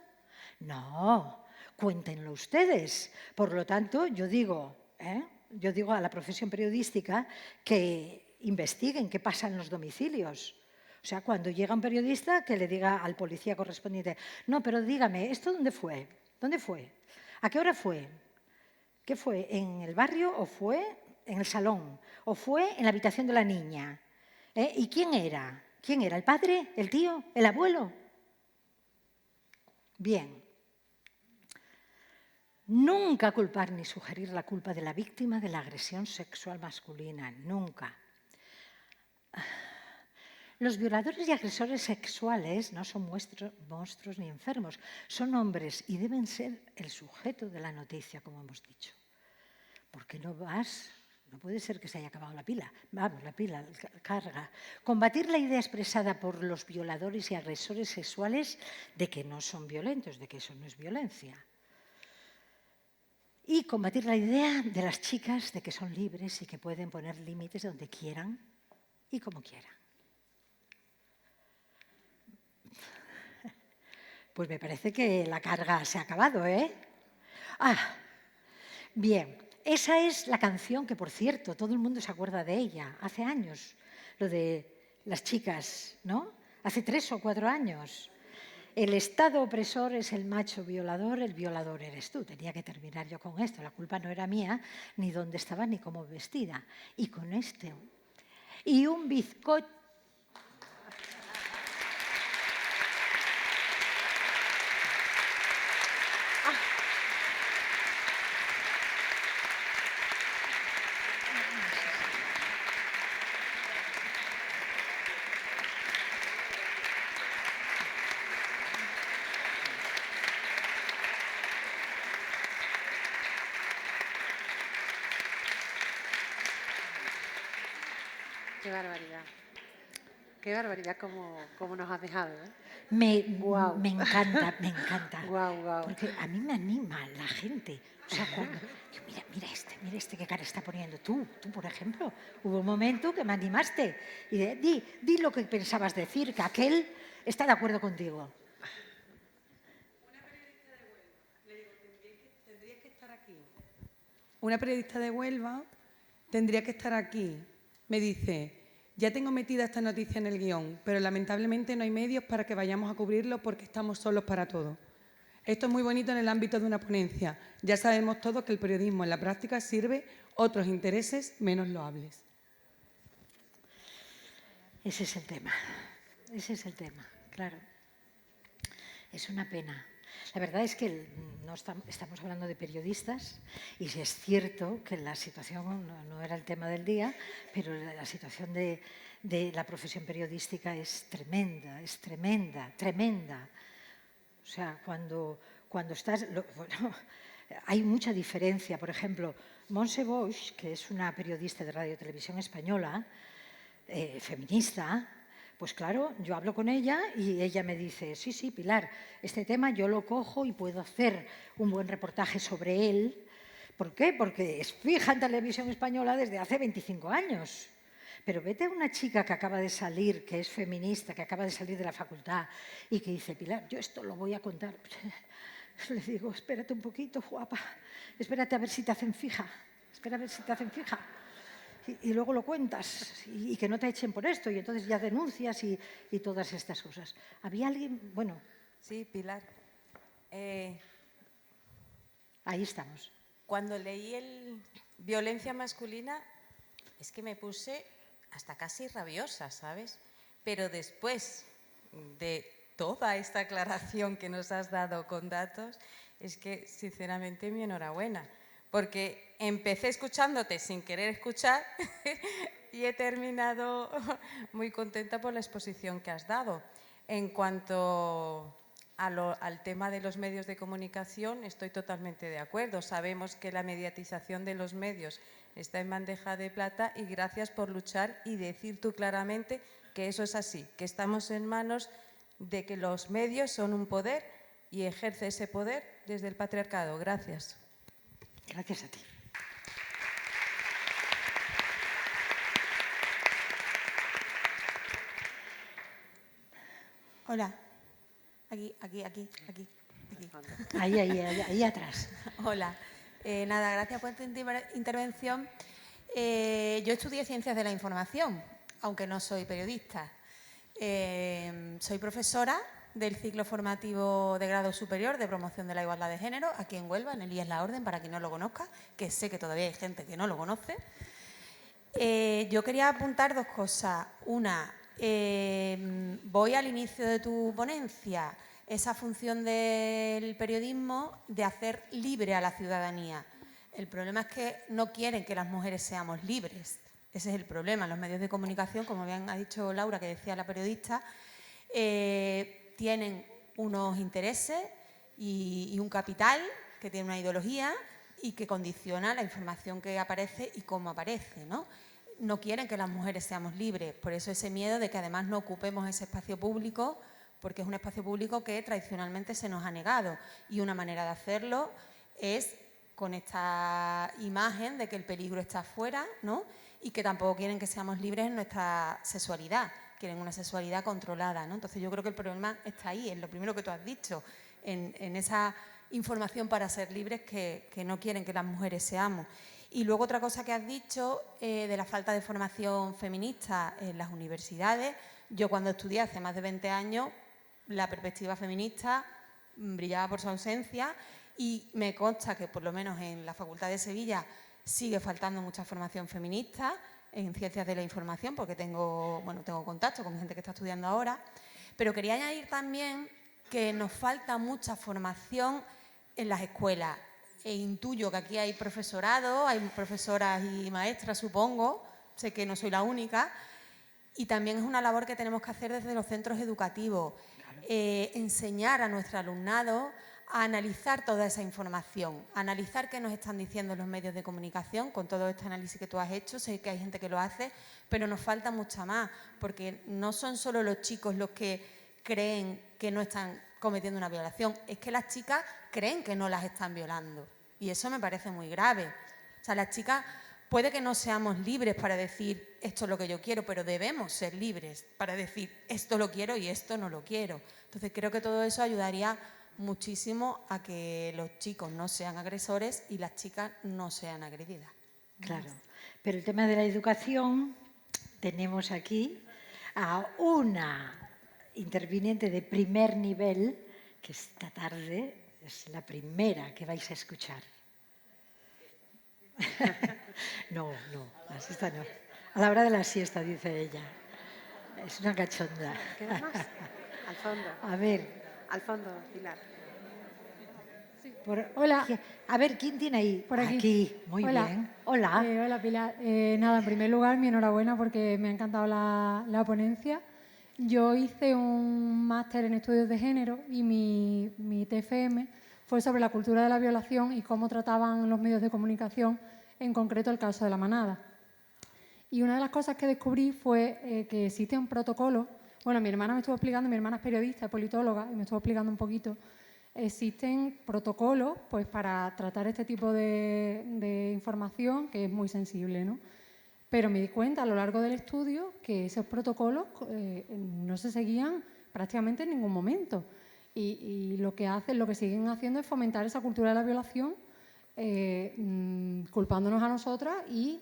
No, cuéntenlo ustedes. Por lo tanto, yo digo a la profesión periodística que investiguen qué pasa en los domicilios. O sea, cuando llega un periodista, que le diga al policía correspondiente, no, pero dígame, ¿esto dónde fue? ¿Dónde fue? ¿A qué hora fue? ¿Qué fue? ¿En el barrio o fue en el salón? ¿O fue en la habitación de la niña? ¿Y quién era? ¿Quién era? ¿El padre? ¿El tío? ¿El abuelo? Bien. Nunca culpar ni sugerir la culpa de la víctima de la agresión sexual masculina, nunca. Los violadores y agresores sexuales no son monstruos ni enfermos, son hombres y deben ser el sujeto de la noticia, como hemos dicho. ¿Por qué no vas? No puede ser que se haya acabado la pila. Vamos, la pila, la carga. Combatir la idea expresada por los violadores y agresores sexuales de que no son violentos, de que eso no es violencia. Y combatir la idea de las chicas de que son libres y que pueden poner límites donde quieran y como quieran. Pues me parece que la carga se ha acabado, ¿eh? Bien, esa es la canción que, por cierto, todo el mundo se acuerda de ella. Hace años, lo de las chicas, ¿no? Hace 3 o 4 años. El Estado opresor es el macho violador, el violador eres tú. Tenía que terminar yo con esto. La culpa no era mía, ni dónde estaba, ni cómo vestida. Y con esto. Y un bizcocho. Qué barbaridad. Qué barbaridad como nos has dejado, ¿eh? Me encanta, me encanta. Guau. Porque a mí me anima la gente. O sea, cuando mira este qué cara está poniendo. Tú, por ejemplo, hubo un momento que me animaste. Y di lo que pensabas decir, que aquel está de acuerdo contigo. Una periodista de Huelva tendría que estar aquí. Me dice, ya tengo metida esta noticia en el guión, pero lamentablemente no hay medios para que vayamos a cubrirlo porque estamos solos para todo. Esto es muy bonito en el ámbito de una ponencia. Ya sabemos todos que el periodismo en la práctica sirve otros intereses menos loables. Ese es el tema, claro. Es una pena. La verdad es que no estamos hablando de periodistas y sí es cierto que la situación no era el tema del día, pero la situación de la profesión periodística es tremenda, tremenda. O sea, cuando estás... bueno, hay mucha diferencia. Por ejemplo, Montse Boix, que es una periodista de Radio y Televisión Española, feminista, pues claro, yo hablo con ella y ella me dice, sí, Pilar, este tema yo lo cojo y puedo hacer un buen reportaje sobre él. ¿Por qué? Porque es fija en Televisión Española desde hace 25 años. Pero vete a una chica que acaba de salir, que es feminista, que acaba de salir de la facultad y que dice, Pilar, yo esto lo voy a contar. Le digo, espérate un poquito, guapa, espérate a ver si te hacen fija, espera a ver si te hacen fija. Y luego lo cuentas y que no te echen por esto y entonces ya denuncias y todas estas cosas. ¿Había alguien? Bueno. Sí, Pilar. Ahí estamos. Cuando leí el violencia masculina es que me puse hasta casi rabiosa, ¿sabes? Pero después de toda esta aclaración que nos has dado con datos, es que sinceramente mi enhorabuena. Porque empecé escuchándote sin querer escuchar y he terminado muy contenta por la exposición que has dado. En cuanto al tema de los medios de comunicación, estoy totalmente de acuerdo. Sabemos que la mediatización de los medios está en bandeja de plata y gracias por luchar y decir tú claramente que eso es así, que estamos en manos de que los medios son un poder y ejerce ese poder desde el patriarcado. Gracias. Gracias a ti. Hola. Aquí. Ahí atrás. Hola. Nada, gracias por tu intervención. Yo estudié Ciencias de la Información, aunque no soy periodista. Soy profesora del ciclo formativo de grado superior de promoción de la igualdad de género, aquí en Huelva, en el IES La Orden, para quien no lo conozca, que sé que todavía hay gente que no lo conoce. Yo quería apuntar dos cosas. Una, voy al inicio de tu ponencia, esa función del periodismo de hacer libre a la ciudadanía. El problema es que no quieren que las mujeres seamos libres. Ese es el problema. Los medios de comunicación, como bien ha dicho Laura, que decía la periodista, tienen unos intereses y un capital que tiene una ideología y que condiciona la información que aparece y cómo aparece, ¿no? No quieren que las mujeres seamos libres, por eso ese miedo de que además no ocupemos ese espacio público, porque es un espacio público que tradicionalmente se nos ha negado y una manera de hacerlo es con esta imagen de que el peligro está afuera, ¿no? Y que tampoco quieren que seamos libres en nuestra sexualidad, quieren una sexualidad controlada, ¿no? Entonces yo creo que el problema está ahí, en lo primero que tú has dicho, en esa información para ser libres que no quieren que las mujeres seamos. Y luego otra cosa que has dicho de la falta de formación feminista en las universidades. Yo cuando estudié hace más de 20 años, la perspectiva feminista brillaba por su ausencia y me consta que por lo menos en la Facultad de Sevilla sigue faltando mucha formación feminista en Ciencias de la Información, porque tengo contacto con gente que está estudiando ahora. Pero quería añadir también que nos falta mucha formación en las escuelas. E intuyo que aquí hay profesorado, hay profesoras y maestras, supongo, sé que no soy la única, y también es una labor que tenemos que hacer desde los centros educativos, enseñar a nuestro alumnado a analizar toda esa información, a analizar qué nos están diciendo los medios de comunicación con todo este análisis que tú has hecho. Sé que hay gente que lo hace, pero nos falta mucha más, porque no son solo los chicos los que creen que no están cometiendo una violación, es que las chicas creen que no las están violando y eso me parece muy grave. O sea, las chicas puede que no seamos libres para decir esto es lo que yo quiero, pero debemos ser libres para decir esto lo quiero y esto no lo quiero. Entonces creo que todo eso ayudaría muchísimo a que los chicos no sean agresores y las chicas no sean agredidas. Claro, pero el tema de la educación, tenemos aquí a una interviniente de primer nivel que esta tarde Es la primera que vais a escuchar. No, la siesta no. A la hora de la siesta, dice ella. Es una cachonda. ¿Queda más? Al fondo. A ver, Al fondo, Pilar. Hola. a ver, ¿quién tiene ahí? Por aquí. Muy Hola. bien. Hola. Hola, Pilar. Nada, en primer lugar, mi enhorabuena porque me ha encantado la ponencia. Yo hice un máster en estudios de género y mi TFM fue sobre la cultura de la violación y cómo trataban los medios de comunicación, en concreto el caso de La Manada. Y una de las cosas que descubrí fue que existe un protocolo. Bueno, mi hermana me estuvo explicando, mi hermana es periodista, es politóloga, y me estuvo explicando un poquito. Existen protocolos pues, para tratar este tipo de información que es muy sensible, ¿no? Pero me di cuenta a lo largo del estudio que esos protocolos no se seguían prácticamente en ningún momento. Y lo que siguen haciendo es fomentar esa cultura de la violación, culpándonos a nosotras y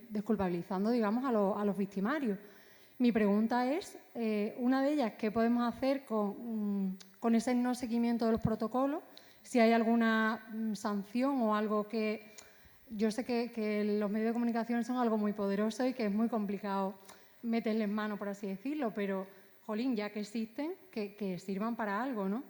desculpabilizando, digamos, a los victimarios. Mi pregunta es, una de ellas, ¿qué podemos hacer con ese no seguimiento de los protocolos? Si hay alguna sanción o algo que... Yo sé que los medios de comunicación son algo muy poderoso y que es muy complicado meterle en mano, por así decirlo, pero, jolín, ya que existen, que sirvan para algo, ¿no?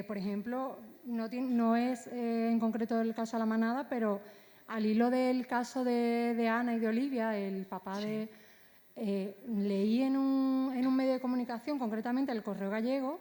Por ejemplo, no es en concreto el caso de La Manada, pero al hilo del caso de Ana y de Olivia, el papá de... leí en un medio de comunicación, concretamente el Correo Gallego,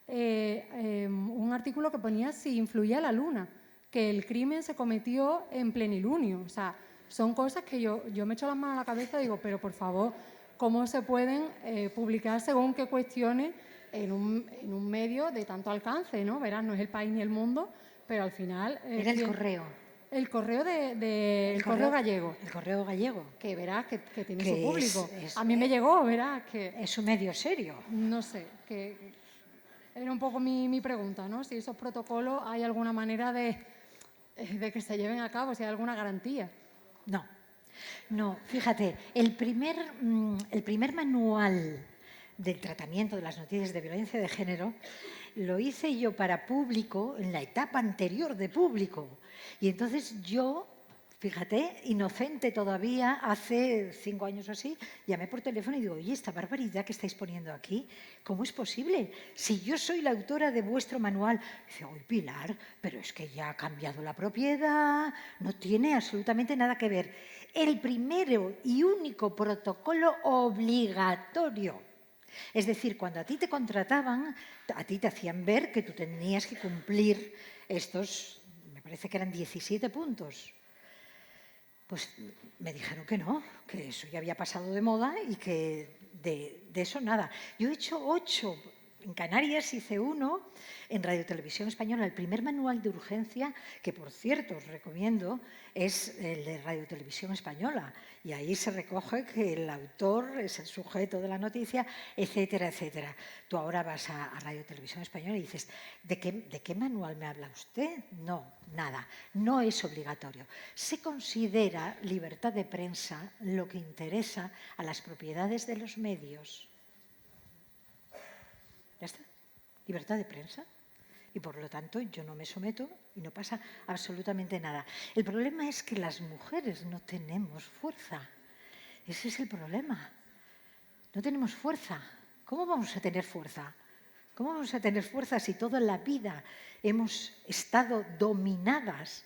un artículo que ponía si influía la luna, que el crimen se cometió en plenilunio. O sea, son cosas que yo me echo las manos a la cabeza y digo, pero por favor, ¿cómo se pueden publicar según qué cuestiones en un medio de tanto alcance, ¿no? Verás, no es El País ni El Mundo, pero al final... Era el correo. El correo el correo gallego. El correo gallego. Que verás que tiene Que su público. es- A mí me llegó, verás que... Es un medio serio. No sé, que era un poco mi pregunta, ¿no? Si esos protocolos hay alguna manera de que se lleven a cabo, si hay alguna garantía. No, fíjate, el primer manual del tratamiento de las noticias de violencia de género lo hice yo para público en la etapa anterior de público. Y entonces yo, fíjate, inocente todavía, hace 5 años o así, llamé por teléfono y digo, oye, esta barbaridad que estáis poniendo aquí, ¿cómo es posible? Si yo soy la autora de vuestro manual. Dice, oye, Pilar, pero es que ya ha cambiado la propiedad, no tiene absolutamente nada que ver. El primero y único protocolo obligatorio. Es decir, cuando a ti te contrataban, a ti te hacían ver que tú tenías que cumplir estos, me parece que eran 17 puntos. Pues me dijeron que no, que eso ya había pasado de moda y que de eso nada. Yo he hecho 8, en Canarias hice 1, en Radio Televisión Española, el primer manual de urgencia, que por cierto os recomiendo, es el de Radio Televisión Española. Y ahí se recoge que el autor es el sujeto de la noticia, etcétera, etcétera. Tú ahora vas a Radio Televisión Española y dices, ¿de qué manual me habla usted? No, nada, no es obligatorio. Se considera libertad de prensa lo que interesa a las propiedades de los medios. Ya está, libertad de prensa. Y por lo tanto yo no me someto y no pasa absolutamente nada. El problema es que las mujeres no tenemos fuerza. Ese es el problema. No tenemos fuerza. ¿Cómo vamos a tener fuerza? ¿Cómo vamos a tener fuerza si toda la vida hemos estado dominadas?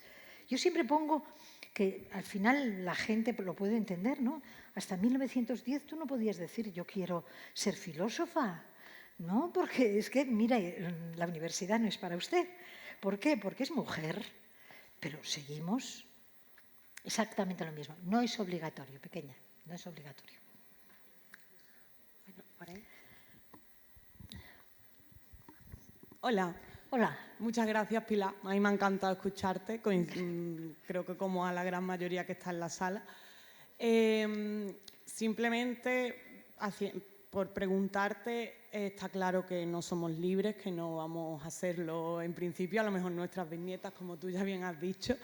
Yo siempre pongo que al final la gente lo puede entender, ¿no? Hasta 1910 tú no podías decir yo quiero ser filósofa. No, porque es que, mira, la universidad no es para usted. ¿Por qué? Porque es mujer. Pero seguimos exactamente lo mismo. No es obligatorio, pequeña, no es obligatorio. Bueno, por ahí. Hola. Hola. Muchas gracias, Pilar. A mí me ha encantado escucharte, creo que como a la gran mayoría que está en la sala. Simplemente, por preguntarte, está claro que no somos libres, que no vamos a hacerlo en principio, a lo mejor nuestras bisnietas, como tú ya bien has dicho.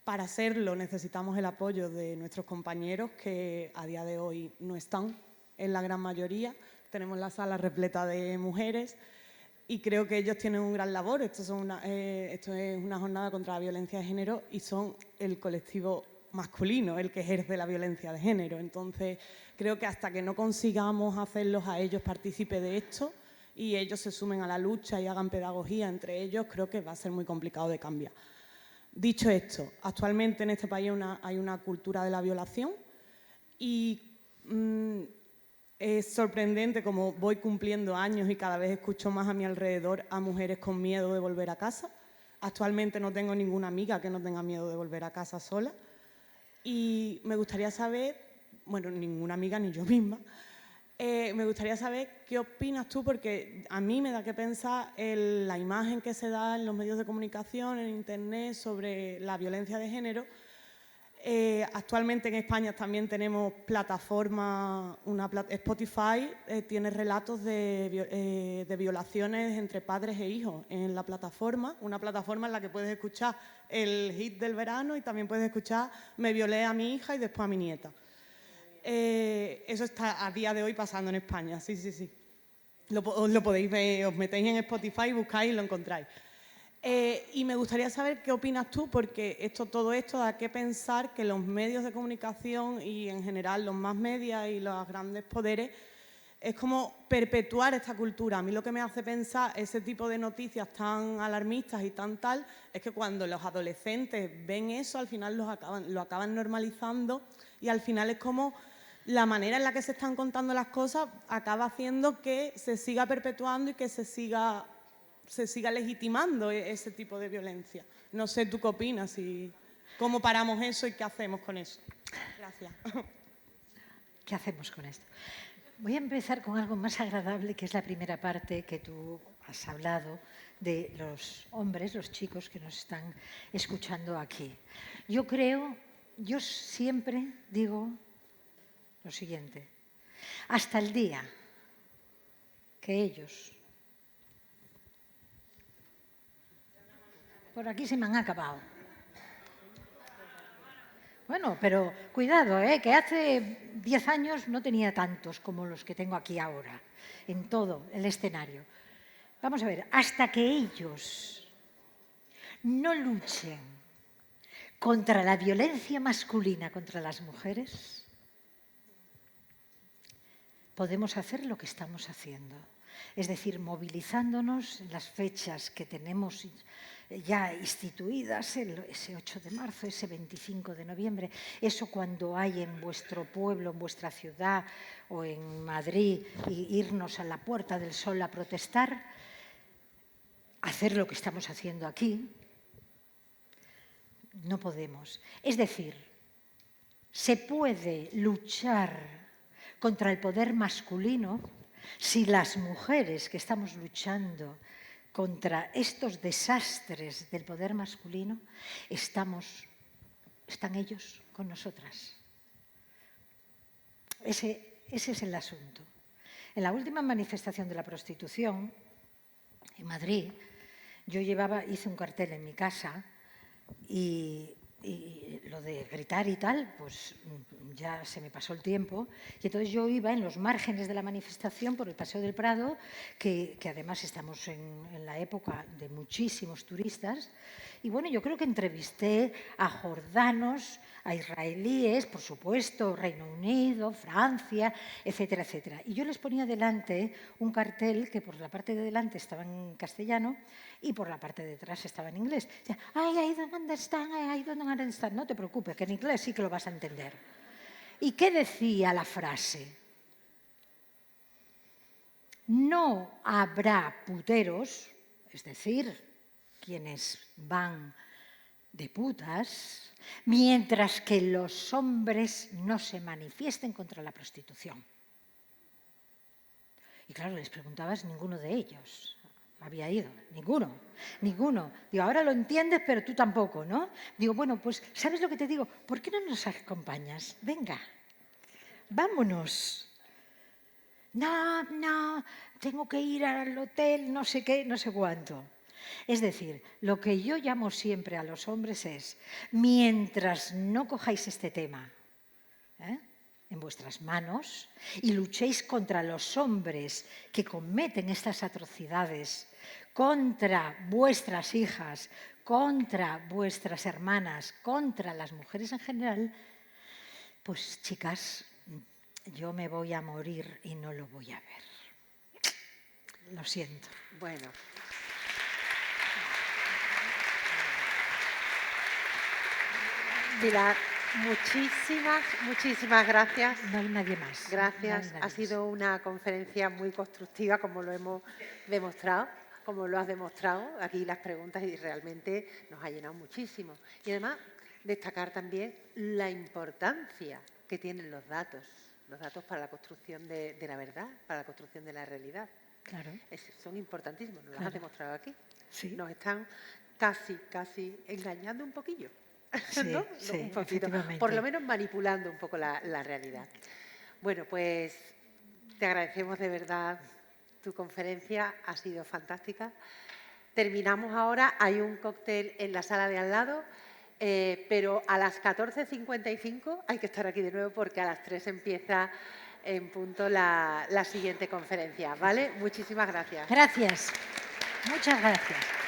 Para hacerlo necesitamos el apoyo de nuestros compañeros que a día de hoy no están en la gran mayoría. Tenemos la sala repleta de mujeres Y creo que ellos tienen un gran labor. Esto es una jornada contra la violencia de género y son el colectivo masculino el que ejerce la violencia de género. Entonces, creo que hasta que no consigamos hacerlos a ellos partícipes de esto y ellos se sumen a la lucha y hagan pedagogía entre ellos, creo que va a ser muy complicado de cambiar. Dicho esto, actualmente en este país hay una cultura de la violación y es sorprendente como voy cumpliendo años y cada vez escucho más a mi alrededor a mujeres con miedo de volver a casa. Actualmente no tengo ninguna amiga que no tenga miedo de volver a casa sola. Y me gustaría saber, bueno, ninguna amiga ni yo misma, me gustaría saber qué opinas tú, porque a mí me da que pensar en la imagen que se da en los medios de comunicación, en Internet, sobre la violencia de género. Actualmente en España también tenemos plataformas, Spotify tiene relatos de violaciones entre padres e hijos en la plataforma, una plataforma en la que puedes escuchar el hit del verano y también puedes escuchar Me violé a mi hija y después a mi nieta. Eso está a día de hoy pasando en España, sí. Os lo podéis ver, os metéis en Spotify, buscáis y lo encontráis. Y me gustaría saber qué opinas tú, porque todo esto da que pensar que los medios de comunicación y en general los más medios y los grandes poderes es como perpetuar esta cultura. A mí lo que me hace pensar ese tipo de noticias tan alarmistas y tan tal es que cuando los adolescentes ven eso, al final lo acaban normalizando y al final es como la manera en la que se están contando las cosas acaba haciendo que se siga perpetuando y que se siga legitimando ese tipo de violencia. No sé, ¿tú qué opinas? ¿Cómo paramos eso y qué hacemos con eso? Gracias. ¿Qué hacemos con esto? Voy a empezar con algo más agradable, que es la primera parte que tú has hablado de los hombres, los chicos que nos están escuchando aquí. Yo siempre digo lo siguiente: hasta el día que ellos... Por aquí se me han acabado. Bueno, pero cuidado, que hace 10 años no tenía tantos como los que tengo aquí ahora, en todo el escenario. Vamos a ver, hasta que ellos no luchen contra la violencia masculina contra las mujeres, podemos hacer lo que estamos haciendo. Es decir, movilizándonos en las fechas que tenemos ya instituidas, ese 8 de marzo, ese 25 de noviembre, eso cuando hay en vuestro pueblo, en vuestra ciudad o en Madrid, y irnos a la Puerta del Sol a protestar, hacer lo que estamos haciendo aquí, no podemos. Es decir, se puede luchar contra el poder masculino si las mujeres que estamos luchando contra estos desastres del poder masculino, están ellos con nosotras. Ese es el asunto. En la última manifestación de la prostitución, en Madrid, yo hice un cartel en mi casa y lo de gritar y tal, pues ya se me pasó el tiempo. Y entonces yo iba en los márgenes de la manifestación por el Paseo del Prado, que además estamos en la época de muchísimos turistas. Y bueno, yo creo que entrevisté a jordanos, a israelíes, por supuesto, Reino Unido, Francia, etcétera, etcétera. Y yo les ponía delante un cartel que por la parte de delante estaba en castellano y por la parte de atrás estaba en inglés. I don't understand. No te preocupes, que en inglés sí que lo vas a entender. ¿Y qué decía la frase? No habrá puteros, es decir, quienes van de putas, mientras que los hombres no se manifiesten contra la prostitución. Y claro, les preguntabas, ninguno de ellos había ido, ninguno. Digo, ahora lo entiendes, pero tú tampoco, ¿no? Digo, bueno, pues, ¿sabes lo que te digo? ¿Por qué no nos acompañas? Venga, vámonos. No, tengo que ir al hotel, no sé qué, no sé cuánto. Es decir, lo que yo llamo siempre a los hombres es, mientras no cojáis este tema, en vuestras manos y luchéis contra los hombres que cometen estas atrocidades, contra vuestras hijas, contra vuestras hermanas, contra las mujeres en general, pues chicas, yo me voy a morir y no lo voy a ver. Lo siento. Bueno. Pilar, muchísimas gracias. No hay nadie más. Gracias. No hay nadie Ha más. sido una conferencia muy constructiva, como lo hemos demostrado, como lo has demostrado aquí las preguntas, y realmente nos ha llenado muchísimo. Y además, destacar también la importancia que tienen los datos para la construcción de la verdad, para la construcción de la realidad. Claro. Son importantísimos, nos lo Claro. has demostrado aquí. Sí. Nos están casi engañando un poquillo. Sí, ¿No? sí, Un poquito. efectivamente. Por lo menos manipulando un poco la realidad. Bueno, pues te agradecemos de verdad tu conferencia, ha sido fantástica. Terminamos ahora, hay un cóctel en la sala de al lado, pero a las 14:55 hay que estar aquí de nuevo porque a las 3 empieza en punto la siguiente conferencia, ¿vale? Muchísimas gracias. Gracias. Muchas gracias.